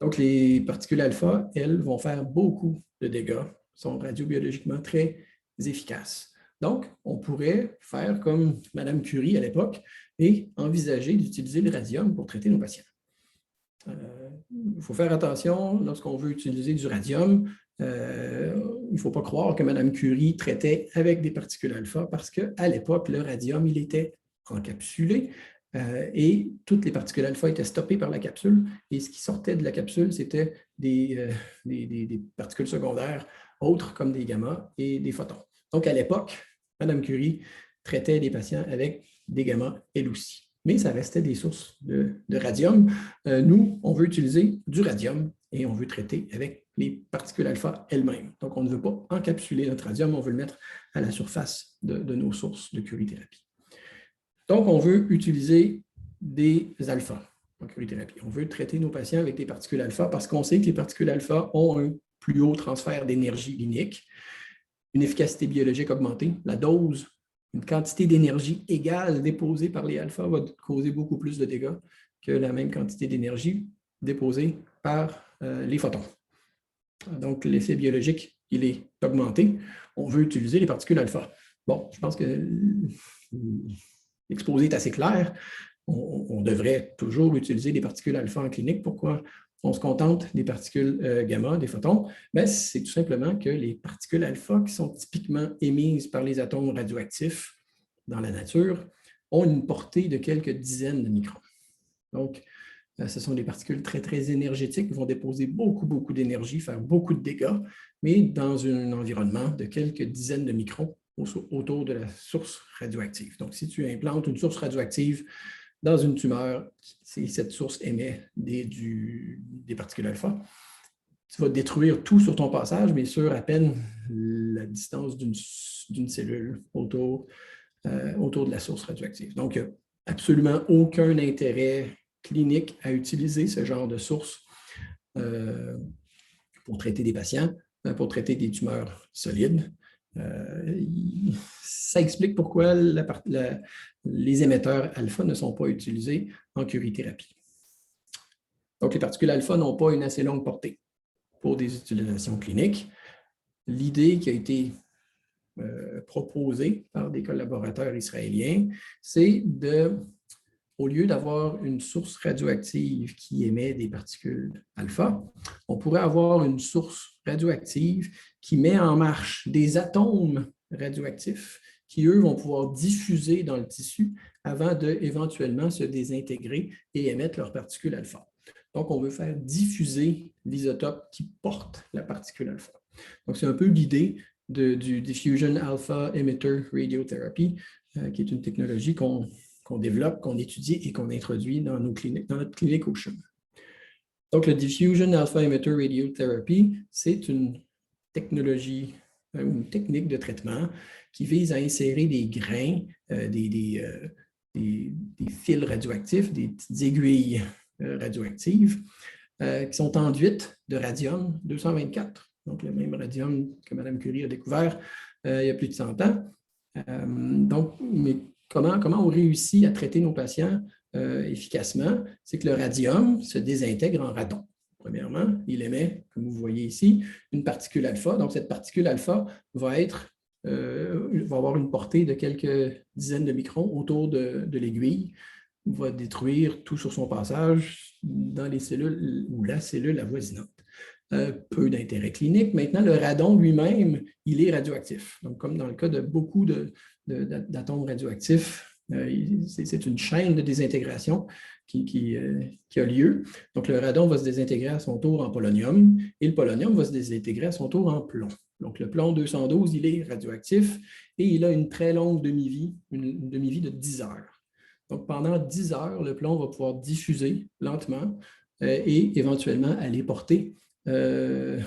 Donc, les particules alpha, elles, vont faire beaucoup de dégâts, sont radiobiologiquement très efficaces. Donc, on pourrait faire comme Mme Curie à l'époque et envisager d'utiliser le radium pour traiter nos patients. Il faut faire attention lorsqu'on veut utiliser du radium. Il ne faut pas croire que Mme Curie traitait avec des particules alpha parce qu'à l'époque, le radium, il était encapsulé et toutes les particules alpha étaient stoppées par la capsule. Et ce qui sortait de la capsule, c'était des particules secondaires autres comme des gamma et des photons. Donc, à l'époque, Mme Curie traitait des patients avec des gamma, elle aussi. Mais ça restait des sources de radium. Nous, on veut utiliser du radium et on veut traiter avec les particules alpha elles-mêmes. Donc, on ne veut pas encapsuler notre radium, on veut le mettre à la surface de nos sources de curithérapie. Donc, on veut utiliser des alphas en curithérapie. On veut traiter nos patients avec des particules alpha parce qu'on sait que les particules alpha ont un plus haut transfert d'énergie linéique, une efficacité biologique augmentée, la dose, une quantité d'énergie égale déposée par les alphas va causer beaucoup plus de dégâts que la même quantité d'énergie déposée par les photons. Donc, l'effet biologique, il est augmenté. On veut utiliser les particules alpha. Bon, je pense que l'exposé est assez clair. On devrait toujours utiliser des particules alpha en clinique. Pourquoi on se contente des particules gamma, des photons? C'est tout simplement que les particules alpha qui sont typiquement émises par les atomes radioactifs dans la nature ont une portée de quelques dizaines de microns. Donc, ce sont des particules très, très énergétiques qui vont déposer beaucoup, beaucoup d'énergie, faire beaucoup de dégâts, mais dans un environnement de quelques dizaines de microns autour de la source radioactive. Donc, si tu implantes une source radioactive dans une tumeur, si cette source émet des particules alpha, tu vas détruire tout sur ton passage, mais sur à peine la distance d'une cellule autour de la source radioactive. Donc, il n'y a absolument aucun intérêt clinique à utiliser ce genre de source pour traiter des patients, pour traiter des tumeurs solides. Ça explique pourquoi les émetteurs alpha ne sont pas utilisés en curithérapie. Donc, les particules alpha n'ont pas une assez longue portée pour des utilisations cliniques. L'idée qui a été proposée par des collaborateurs israéliens, c'est au lieu d'avoir une source radioactive qui émet des particules alpha, on pourrait avoir une source radioactive qui met en marche des atomes radioactifs qui, eux, vont pouvoir diffuser dans le tissu avant d'éventuellement se désintégrer et émettre leurs particules alpha. Donc, on veut faire diffuser l'isotope qui porte la particule alpha. Donc, c'est un peu l'idée du Diffusion Alpha Emitter Radiotherapy, qui est une technologie qu'on développe, qu'on étudie et qu'on introduit dans notre clinique au CHUM. Donc, le Diffusion Alpha Emitter Radiotherapy, c'est une technologie, une technique de traitement qui vise à insérer des grains, des fils radioactifs, des petites aiguilles radioactives qui sont enduites de radium-224, donc le même radium que Mme Curie a découvert il y a plus de 100 ans. Mais comment on réussit à traiter nos patients efficacement? C'est que le radium se désintègre en radon. Premièrement, il émet, comme vous voyez ici, une particule alpha. Donc, cette particule alpha va avoir une portée de quelques dizaines de microns autour de l'aiguille, va détruire tout sur son passage dans les cellules ou la cellule avoisinante. peu d'intérêt clinique. Maintenant, le radon lui-même, il est radioactif. Donc, comme dans le cas de beaucoup d'atomes radioactifs, c'est une chaîne de désintégration qui a lieu. Donc, le radon va se désintégrer à son tour en polonium et le polonium va se désintégrer à son tour en plomb. Donc, le plomb 212, il est radioactif et il a une très longue demi-vie, une demi-vie de 10 heures. Donc, pendant 10 heures, le plomb va pouvoir diffuser lentement et éventuellement aller porter le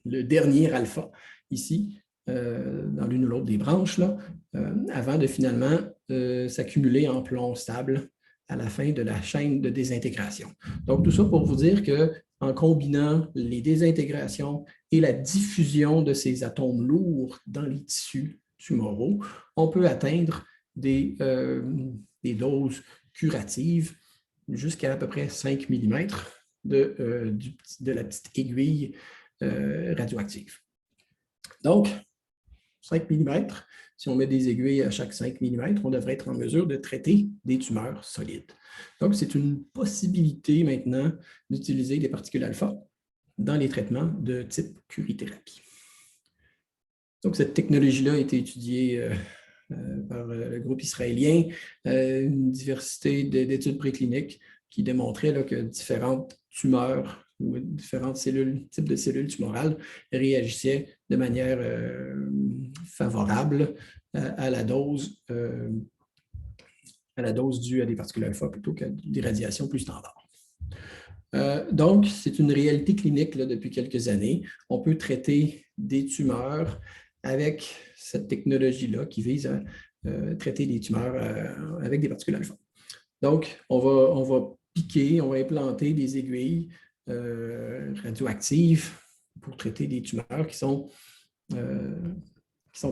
dernier alpha ici, dans l'une ou l'autre des branches, là, avant de finalement s'accumuler en plomb stable à la fin de la chaîne de désintégration. Donc, tout ça pour vous dire qu'en combinant les désintégrations et la diffusion de ces atomes lourds dans les tissus tumoraux, on peut atteindre des doses curatives jusqu'à peu près 5 mm de la petite aiguille radioactive. Donc, 5 mm, si on met des aiguilles à chaque 5 mm, on devrait être en mesure de traiter des tumeurs solides. Donc, c'est une possibilité maintenant d'utiliser des particules alpha dans les traitements de type curithérapie. Donc, cette technologie-là a été étudiée par le groupe israélien, une diversité d'études précliniques qui démontraient là, que différentes tumeurs ou différents types de cellules tumorales réagissaient de manière favorable à la dose due à des particules alpha plutôt qu'à des radiations plus standards. Donc, c'est une réalité clinique là, depuis quelques années. On peut traiter des tumeurs avec cette technologie-là qui vise à traiter des tumeurs avec des particules alpha. Donc, on va piquer, on va implanter des aiguilles radioactives pour traiter des tumeurs qui sont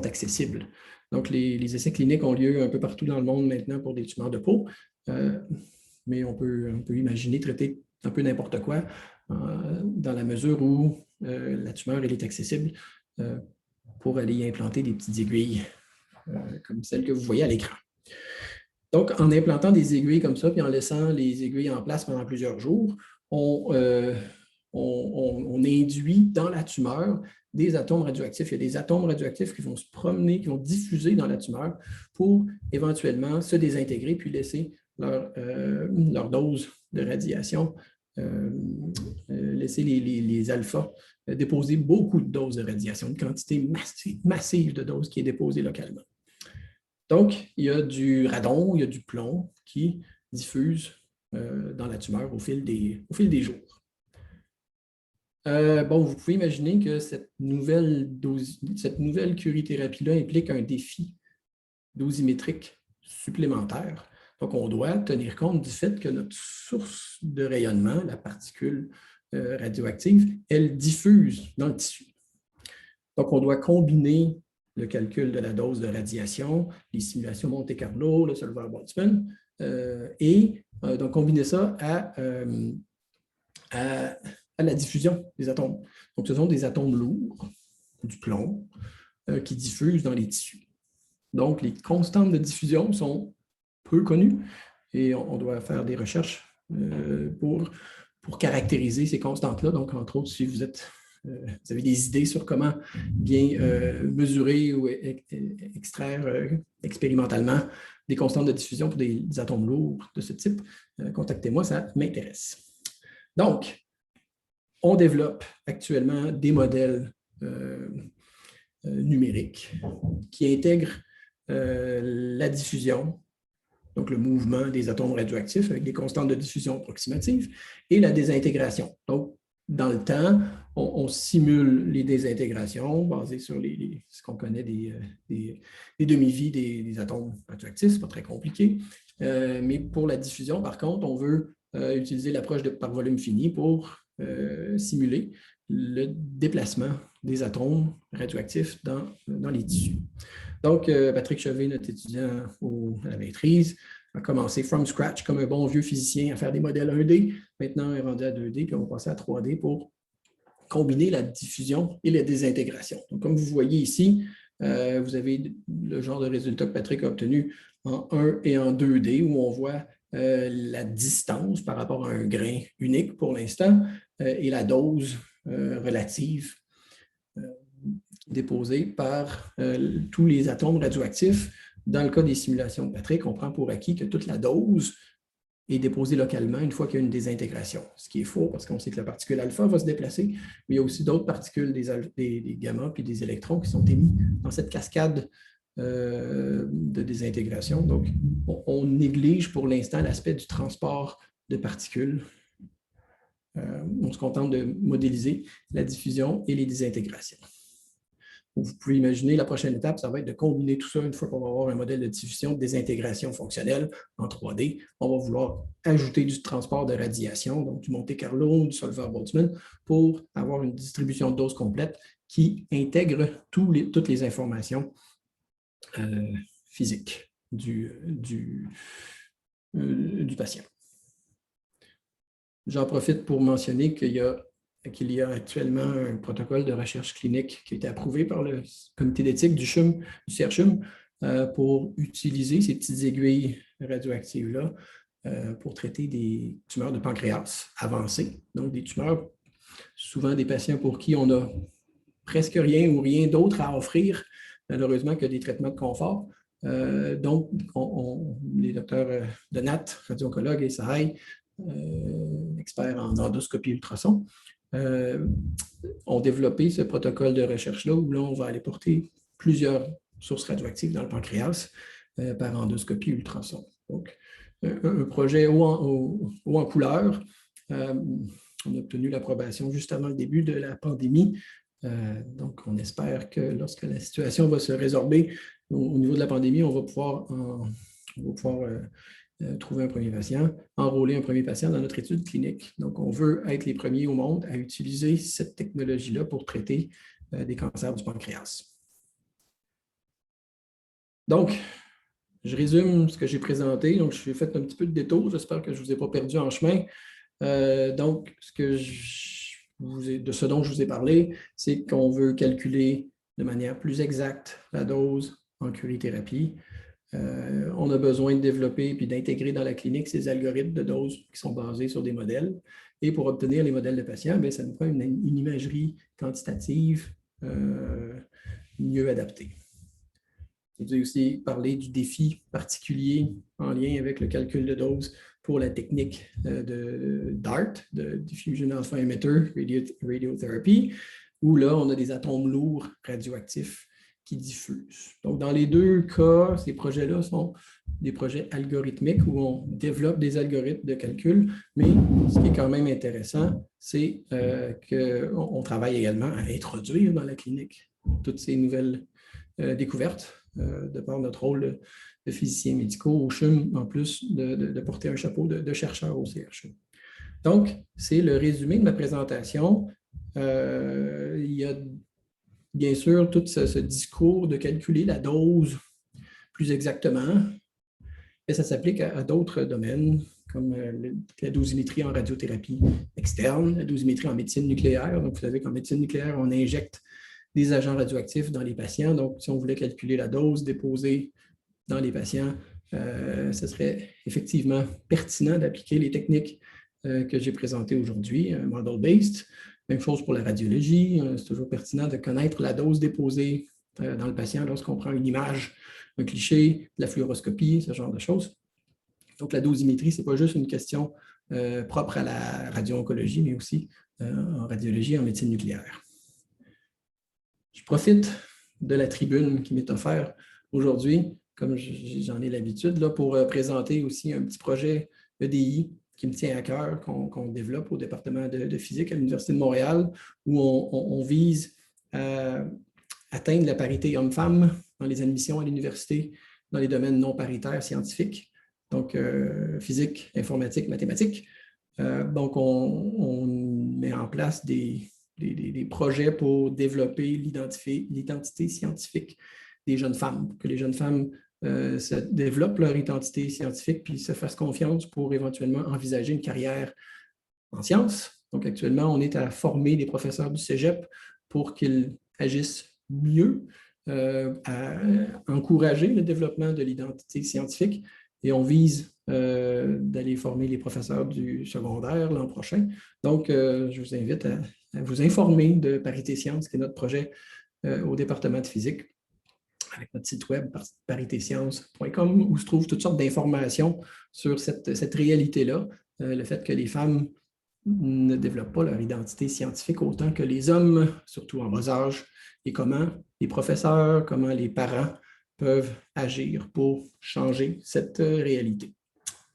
accessibles. Donc, les essais cliniques ont lieu un peu partout dans le monde maintenant pour des tumeurs de peau, mais on peut imaginer traiter un peu n'importe quoi dans la mesure où la tumeur elle est accessible pour aller y implanter des petites aiguilles comme celles que vous voyez à l'écran. Donc, en implantant des aiguilles comme ça, puis en laissant les aiguilles en place pendant plusieurs jours, on induit dans la tumeur des atomes radioactifs. Il y a des atomes radioactifs qui vont se promener, qui vont diffuser dans la tumeur pour éventuellement se désintégrer puis laisser leur dose de radiation, laisser les alphas déposer beaucoup de doses de radiation, une quantité massive de doses qui est déposée localement. Donc, il y a du radon, il y a du plomb qui diffuse dans la tumeur au fil des jours. Vous pouvez imaginer que cette nouvelle curithérapie-là implique un défi dosimétrique supplémentaire. Donc, on doit tenir compte du fait que notre source de rayonnement, la particule radioactive, elle diffuse dans le tissu. Donc, on doit combiner le calcul de la dose de radiation, les simulations Monte-Carlo, le solver Boltzmann, et donc combiner ça à la diffusion des atomes. Donc, ce sont des atomes lourds, du plomb, qui diffusent dans les tissus. Donc, les constantes de diffusion sont peu connues et on doit faire des recherches pour caractériser ces constantes-là. Donc, entre autres, si vous avez des idées sur comment bien mesurer ou extraire expérimentalement des constantes de diffusion pour des atomes lourds de ce type, contactez-moi, ça m'intéresse. Donc, on développe actuellement des modèles numériques qui intègrent la diffusion, donc le mouvement des atomes radioactifs avec des constantes de diffusion approximatives, et la désintégration. Donc, dans le temps, on simule les désintégrations basées sur ce qu'on connaît des demi-vies des atomes radioactifs. Ce n'est pas très compliqué. Mais pour la diffusion, par contre, on veut utiliser l'approche par volume fini pour simuler le déplacement des atomes radioactifs dans les tissus. Donc, Patrick Chevet, notre étudiant à la maîtrise, a commencé from scratch comme un bon vieux physicien à faire des modèles 1D. Maintenant, on est rendu à 2D, puis on va passer à 3D pour combiner la diffusion et la désintégration. Donc, comme vous voyez ici, vous avez le genre de résultat que Patrick a obtenu en 1 et en 2D, où on voit la distance par rapport à un grain unique pour l'instant et la dose relative déposée par tous les atomes radioactifs. Dans le cas des simulations de Patrick, on prend pour acquis que toute la dose est déposée localement une fois qu'il y a une désintégration. Ce qui est faux parce qu'on sait que la particule alpha va se déplacer, mais il y a aussi d'autres particules, des gamma puis des électrons qui sont émis dans cette cascade de désintégration. Donc, on néglige pour l'instant l'aspect du transport de particules. On se contente de modéliser la diffusion et les désintégrations. Vous pouvez imaginer la prochaine étape, ça va être de combiner tout ça une fois qu'on va avoir un modèle de diffusion, de désintégration fonctionnelle en 3D. On va vouloir ajouter du transport de radiation, donc du Monte Carlo, du solver-Boltzmann, pour avoir une distribution de dose complète qui intègre toutes les informations physiques du patient. J'en profite pour mentionner qu'il y a actuellement un protocole de recherche clinique qui a été approuvé par le comité d'éthique du CRCHUM pour utiliser ces petites aiguilles radioactives-là pour traiter des tumeurs de pancréas avancées. Donc, des tumeurs, souvent des patients pour qui on n'a presque rien ou rien d'autre à offrir, malheureusement, que des traitements de confort. Donc, les docteurs Donat, radio-oncologue, et Sahay, experts en endoscopie ultrason, ont développé ce protocole de recherche-là où là, on va aller porter plusieurs sources radioactives dans le pancréas par endoscopie ultrason. Donc, un projet haut en couleur. On a obtenu l'approbation juste avant le début de la pandémie. Donc, on espère que lorsque la situation va se résorber au niveau de la pandémie, on va pouvoir trouver un premier patient, enrôler un premier patient dans notre étude clinique. Donc, on veut être les premiers au monde à utiliser cette technologie-là pour traiter des cancers du pancréas. Donc, je résume ce que j'ai présenté. Donc, j'ai fait un petit peu de détour. J'espère que je ne vous ai pas perdu en chemin. Donc, de ce dont je vous ai parlé, c'est qu'on veut calculer de manière plus exacte la dose en curithérapie. On a besoin de développer puis d'intégrer dans la clinique ces algorithmes de dose qui sont basés sur des modèles. Et pour obtenir les modèles de patients, bien, ça nous prend une imagerie quantitative mieux adaptée. Je vous ai aussi parlé du défi particulier en lien avec le calcul de dose pour la technique de DART, de Diffusion Alpha Emitter Radiotherapy, où là, on a des atomes lourds radioactifs qui diffusent. Donc, dans les deux cas, ces projets-là sont des projets algorithmiques où on développe des algorithmes de calcul, mais ce qui est quand même intéressant, c'est qu'on travaille également à introduire dans la clinique toutes ces nouvelles découvertes de par notre rôle de physiciens médicaux au CHUM, en plus de porter un chapeau de chercheur au CRCHUM. Donc, c'est le résumé de ma présentation. Il y a bien sûr tout ce discours de calculer la dose plus exactement, et ça s'applique à d'autres domaines, comme la dosimétrie en radiothérapie externe, la dosimétrie en médecine nucléaire. Donc, vous savez qu'en médecine nucléaire, on injecte des agents radioactifs dans les patients. Donc, si on voulait calculer la dose déposée dans les patients, ce serait effectivement pertinent d'appliquer les techniques que j'ai présentées aujourd'hui, model-based. Même chose pour la radiologie. C'est toujours pertinent de connaître la dose déposée dans le patient lorsqu'on prend une image, un cliché, de la fluoroscopie, ce genre de choses. Donc, la dosimétrie, ce n'est pas juste une question propre à la radio-oncologie, mais aussi en radiologie et en médecine nucléaire. Je profite de la tribune qui m'est offerte aujourd'hui, comme j'en ai l'habitude, pour présenter aussi un petit projet EDI qui me tient à cœur, qu'on développe au département de physique à l'Université de Montréal, où on vise à atteindre la parité homme-femme dans les admissions à l'université dans les domaines non paritaires scientifiques, donc physique, informatique, mathématiques. Donc, on met en place des projets pour développer l'identité scientifique des jeunes femmes, que les jeunes femmes se développent leur identité scientifique puis se fassent confiance pour éventuellement envisager une carrière en sciences. Donc, actuellement, on est à former des professeurs du cégep pour qu'ils agissent mieux, à encourager le développement de l'identité scientifique, et on vise d'aller former les professeurs du secondaire l'an prochain. Donc, je vous invite à vous informer de Parité Sciences, qui est notre projet au département de physique, avec notre site web paritéesciences.com, où se trouvent toutes sortes d'informations sur cette réalité-là, le fait que les femmes ne développent pas leur identité scientifique autant que les hommes, surtout en bas âge, et comment les professeurs, comment les parents peuvent agir pour changer cette réalité.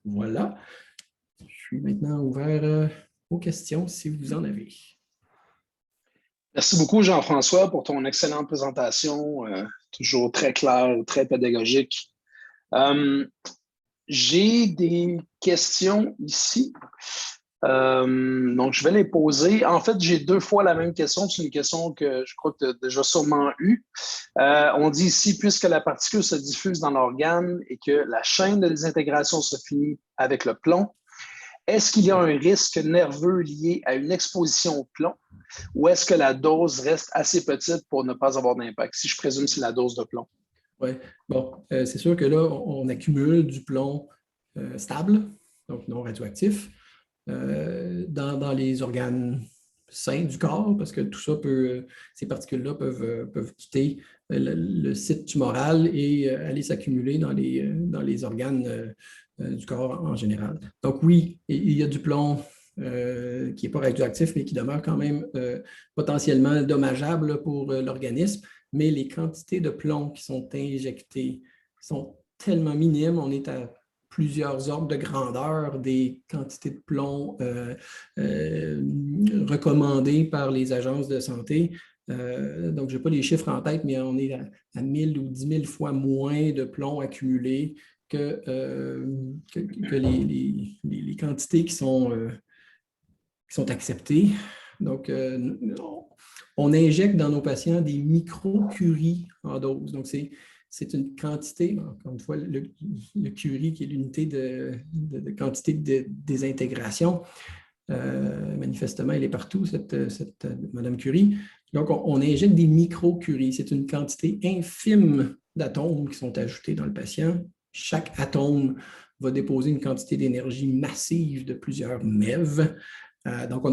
Voilà. Je suis maintenant ouvert aux questions si vous en avez. Merci beaucoup, Jean-François, pour ton excellente présentation, toujours très claire, très pédagogique. J'ai des questions ici. Donc, je vais les poser. En fait, j'ai 2 fois la même question. C'est une question que je crois que tu as déjà sûrement eue. On dit ici, puisque la particule se diffuse dans l'organe et que la chaîne de désintégration se finit avec le plomb, est-ce qu'il y a un risque nerveux lié à une exposition au plomb ou est-ce que la dose reste assez petite pour ne pas avoir d'impact? Si je présume, c'est la dose de plomb. Oui, bon, c'est sûr que là, on accumule du plomb stable, donc non radioactif, dans les organes sains du corps, parce que tout ça ces particules-là peuvent quitter le site tumoral et aller s'accumuler dans les organes du corps en général. Donc oui, il y a du plomb qui n'est pas radioactif, mais qui demeure quand même potentiellement dommageable pour l'organisme, mais les quantités de plomb qui sont injectées sont tellement minimes, on est à plusieurs ordres de grandeur des quantités de plomb recommandées par les agences de santé. Donc, je n'ai pas les chiffres en tête, mais on est à 1000 ou 10 000 fois moins de plomb accumulé que les quantités qui sont acceptées. Donc, on injecte dans nos patients des microcuries en dose. Donc, c'est une quantité, encore une fois, le curie qui est l'unité de quantité de désintégration. Manifestement, elle est partout, cette Madame Curie. Donc, on injecte des microcuries. C'est une quantité infime d'atomes qui sont ajoutés dans le patient. Chaque atome va déposer une quantité d'énergie massive de plusieurs MeV. Donc, on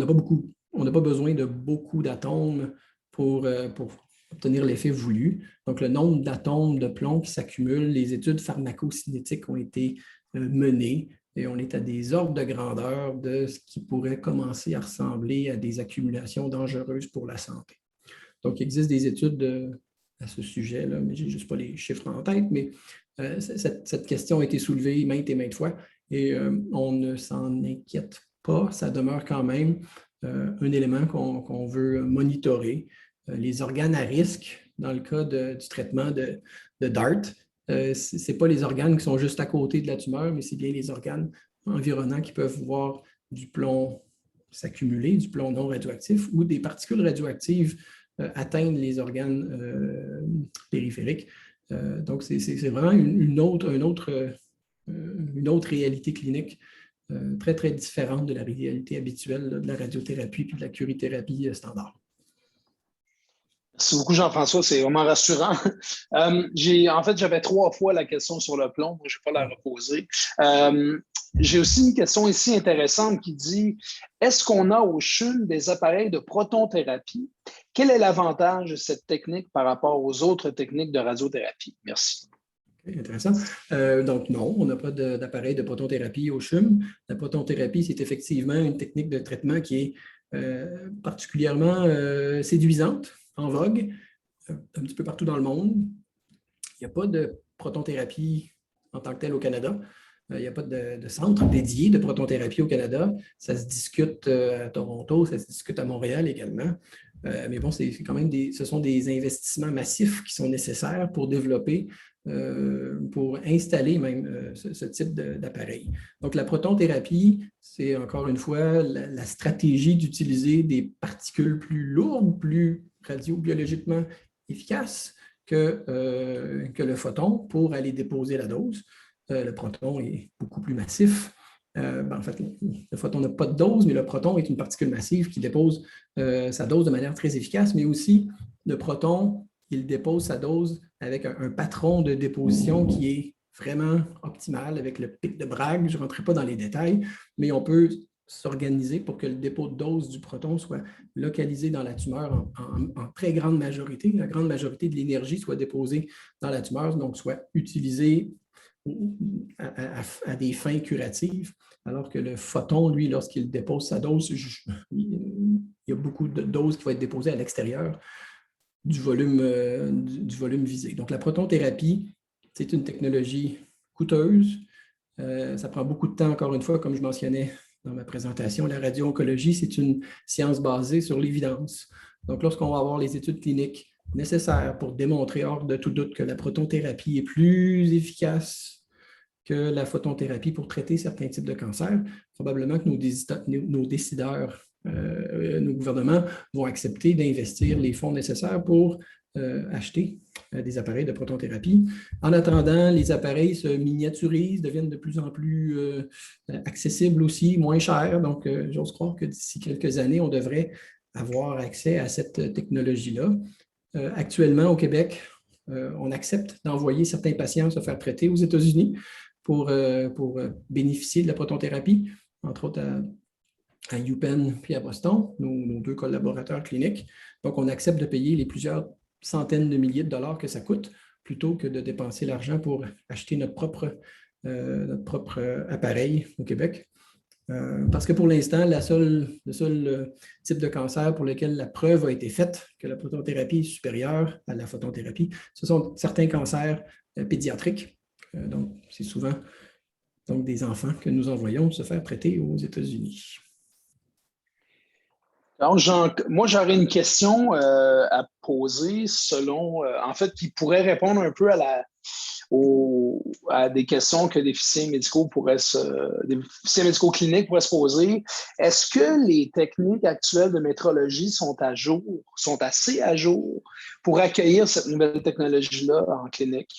n'a pas besoin de beaucoup d'atomes pour obtenir l'effet voulu. Donc, le nombre d'atomes de plomb qui s'accumulent, les études pharmacocinétiques ont été menées et on est à des ordres de grandeur de ce qui pourrait commencer à ressembler à des accumulations dangereuses pour la santé. Donc, il existe des études à ce sujet-là, mais je n'ai juste pas les chiffres en tête, mais cette question a été soulevée maintes et maintes fois et on ne s'en inquiète pas. Ça demeure quand même un élément qu'on veut monitorer. Les organes à risque, dans le cas du traitement de DART, ce n'est pas les organes qui sont juste à côté de la tumeur, mais c'est bien les organes environnants qui peuvent voir du plomb s'accumuler, du plomb non radioactif ou des particules radioactives atteindre les organes périphériques. Donc, c'est vraiment une autre réalité clinique très, très différente de la réalité habituelle de la radiothérapie et de la curithérapie standard. Merci beaucoup, Jean-François. C'est vraiment rassurant. En fait, j'avais 3 fois la question sur le plomb. Je ne vais pas la reposer. J'ai aussi une question ici intéressante qui dit « Est-ce qu'on a au CHUM des appareils de protonthérapie? Quel est l'avantage de cette technique par rapport aux autres techniques de radiothérapie? » Merci. Okay, intéressant. Donc, non, on n'a pas d'appareil de protonthérapie au CHUM. La protonthérapie, c'est effectivement une technique de traitement qui est particulièrement séduisante, en vogue, un petit peu partout dans le monde. Il n'y a pas de protonthérapie en tant que telle au Canada. Il n'y a pas de centre dédié de protonthérapie au Canada. Ça se discute à Toronto, ça se discute à Montréal également. Mais bon, c'est quand même ce sont des investissements massifs qui sont nécessaires pour développer, pour installer même ce type d'appareil. Donc, la protonthérapie, c'est encore une fois la stratégie d'utiliser des particules plus lourdes, plus radiobiologiquement efficaces que le photon pour aller déposer la dose. Le proton est beaucoup plus massif. En fait, le photon n'a pas de dose, mais le proton est une particule massive qui dépose sa dose de manière très efficace, mais aussi le proton, il dépose sa dose avec un patron de déposition qui est vraiment optimal avec le pic de Bragg. Je ne rentrerai pas dans les détails, mais on peut s'organiser pour que le dépôt de dose du proton soit localisé dans la tumeur en très grande majorité. La grande majorité de l'énergie soit déposée dans la tumeur, donc soit utilisée à des fins curatives, alors que le photon, lui, lorsqu'il dépose sa dose, il y a beaucoup de doses qui vont être déposées à l'extérieur du volume visé. Donc, la protonthérapie, c'est une technologie coûteuse. Ça prend beaucoup de temps, encore une fois, comme je mentionnais dans ma présentation. La radio-oncologie, c'est une science basée sur l'évidence. Donc, lorsqu'on va avoir les études cliniques nécessaires pour démontrer hors de tout doute que la protonthérapie est plus efficace que la photothérapie pour traiter certains types de cancers, probablement que nos décideurs, nos gouvernements vont accepter d'investir les fonds nécessaires pour acheter des appareils de protonthérapie. En attendant, les appareils se miniaturisent, deviennent de plus en plus accessibles aussi, moins chers. Donc, j'ose croire que d'ici quelques années, on devrait avoir accès à cette technologie-là. Actuellement, au Québec, on accepte d'envoyer certains patients se faire traiter aux États-Unis pour bénéficier de la protonthérapie, entre autres à UPenn puis à Boston, nos 2 collaborateurs cliniques. Donc, on accepte de payer les plusieurs centaines de milliers de dollars que ça coûte, plutôt que de dépenser l'argent pour acheter notre propre appareil au Québec. Parce que pour l'instant, le seul type de cancer pour lequel la preuve a été faite que la protonthérapie est supérieure à la photothérapie, ce sont certains cancers pédiatriques. Donc, c'est souvent des enfants que nous envoyons se faire traiter aux États-Unis. Alors, moi, j'aurais une question à poser en fait, qui pourrait répondre un peu à des questions que des officiers médicaux cliniques pourraient se poser. Est-ce que les techniques actuelles de métrologie sont assez à jour pour accueillir cette nouvelle technologie-là en clinique?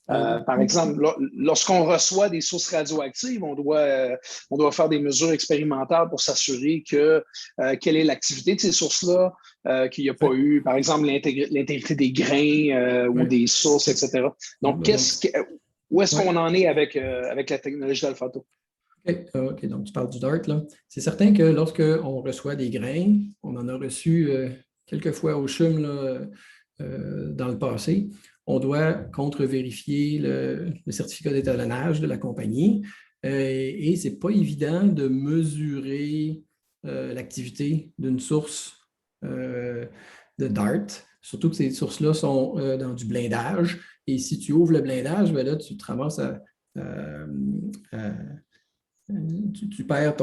Par exemple, lorsqu'on reçoit des sources radioactives, on doit faire des mesures expérimentales pour s'assurer quelle est l'activité de ces sources-là, qu'il n'y a pas eu, par exemple, l'intégrité des grains ou des sources, etc. Donc, où est-ce qu'on en est avec la technologie d'Alphato? OK, donc tu parles du DART, là. C'est certain que lorsqu'on reçoit des grains, on en a reçu quelques fois au CHUM dans le passé, on doit contre-vérifier le certificat d'étalonnage de la compagnie et ce n'est pas évident de mesurer l'activité d'une source de DART, surtout que ces sources-là sont dans du blindage. Et si tu ouvres le blindage, bien là, tu te ramasses tu perds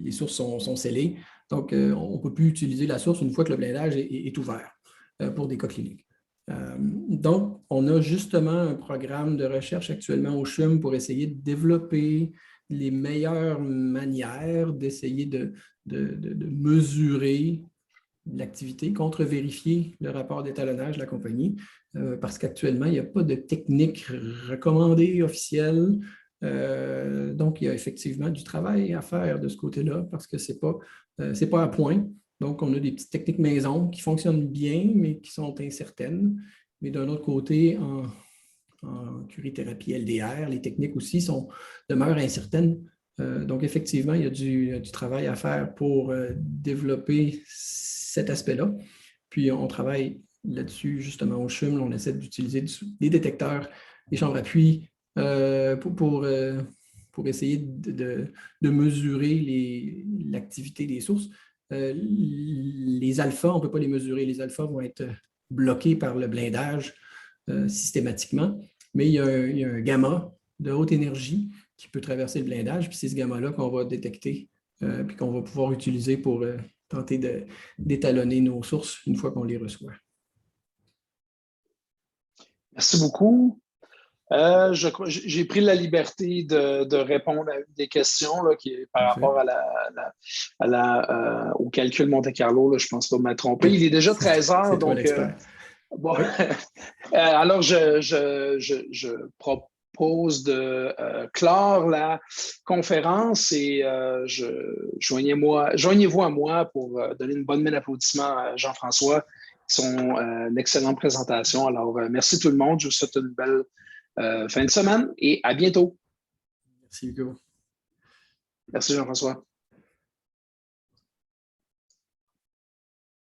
les sources sont scellées. Donc, on ne peut plus utiliser la source une fois que le blindage est ouvert pour des cas cliniques. Donc, on a justement un programme de recherche actuellement au CHUM pour essayer de développer les meilleures manières d'essayer de mesurer l'activité, contre-vérifier le rapport d'étalonnage de la compagnie, parce qu'actuellement, il n'y a pas de technique recommandée officielle. Donc, il y a effectivement du travail à faire de ce côté-là, parce que ce n'est pas à point. Donc, on a des petites techniques maison qui fonctionnent bien, mais qui sont incertaines. Mais d'un autre côté, en curithérapie LDR, les techniques aussi demeurent incertaines. Donc, effectivement, il y a du travail à faire pour développer cet aspect-là. Puis, on travaille là-dessus, justement, au CHUM. On essaie d'utiliser des détecteurs, des chambres à puits pour essayer de mesurer l'activité des sources. Les alphas, on ne peut pas les mesurer. Les alphas vont être bloqués par le blindage systématiquement, mais il y a un gamma de haute énergie qui peut traverser le blindage, puis c'est ce gamma-là qu'on va détecter puis qu'on va pouvoir utiliser pour tenter d'étalonner nos sources une fois qu'on les reçoit. Merci beaucoup. J'ai pris la liberté de répondre à des questions là, par rapport au calcul Monte-Carlo. Là, je ne pense pas me tromper. Il est déjà 13 heures, donc bon. Oui. Alors, je propose de clore la conférence et joignez-vous à moi pour donner une bonne main d'applaudissement à Jean-François. Son excellente présentation. Alors, merci tout le monde. Je vous souhaite une belle fin de semaine et à bientôt. Merci Hugo. Merci Jean-François.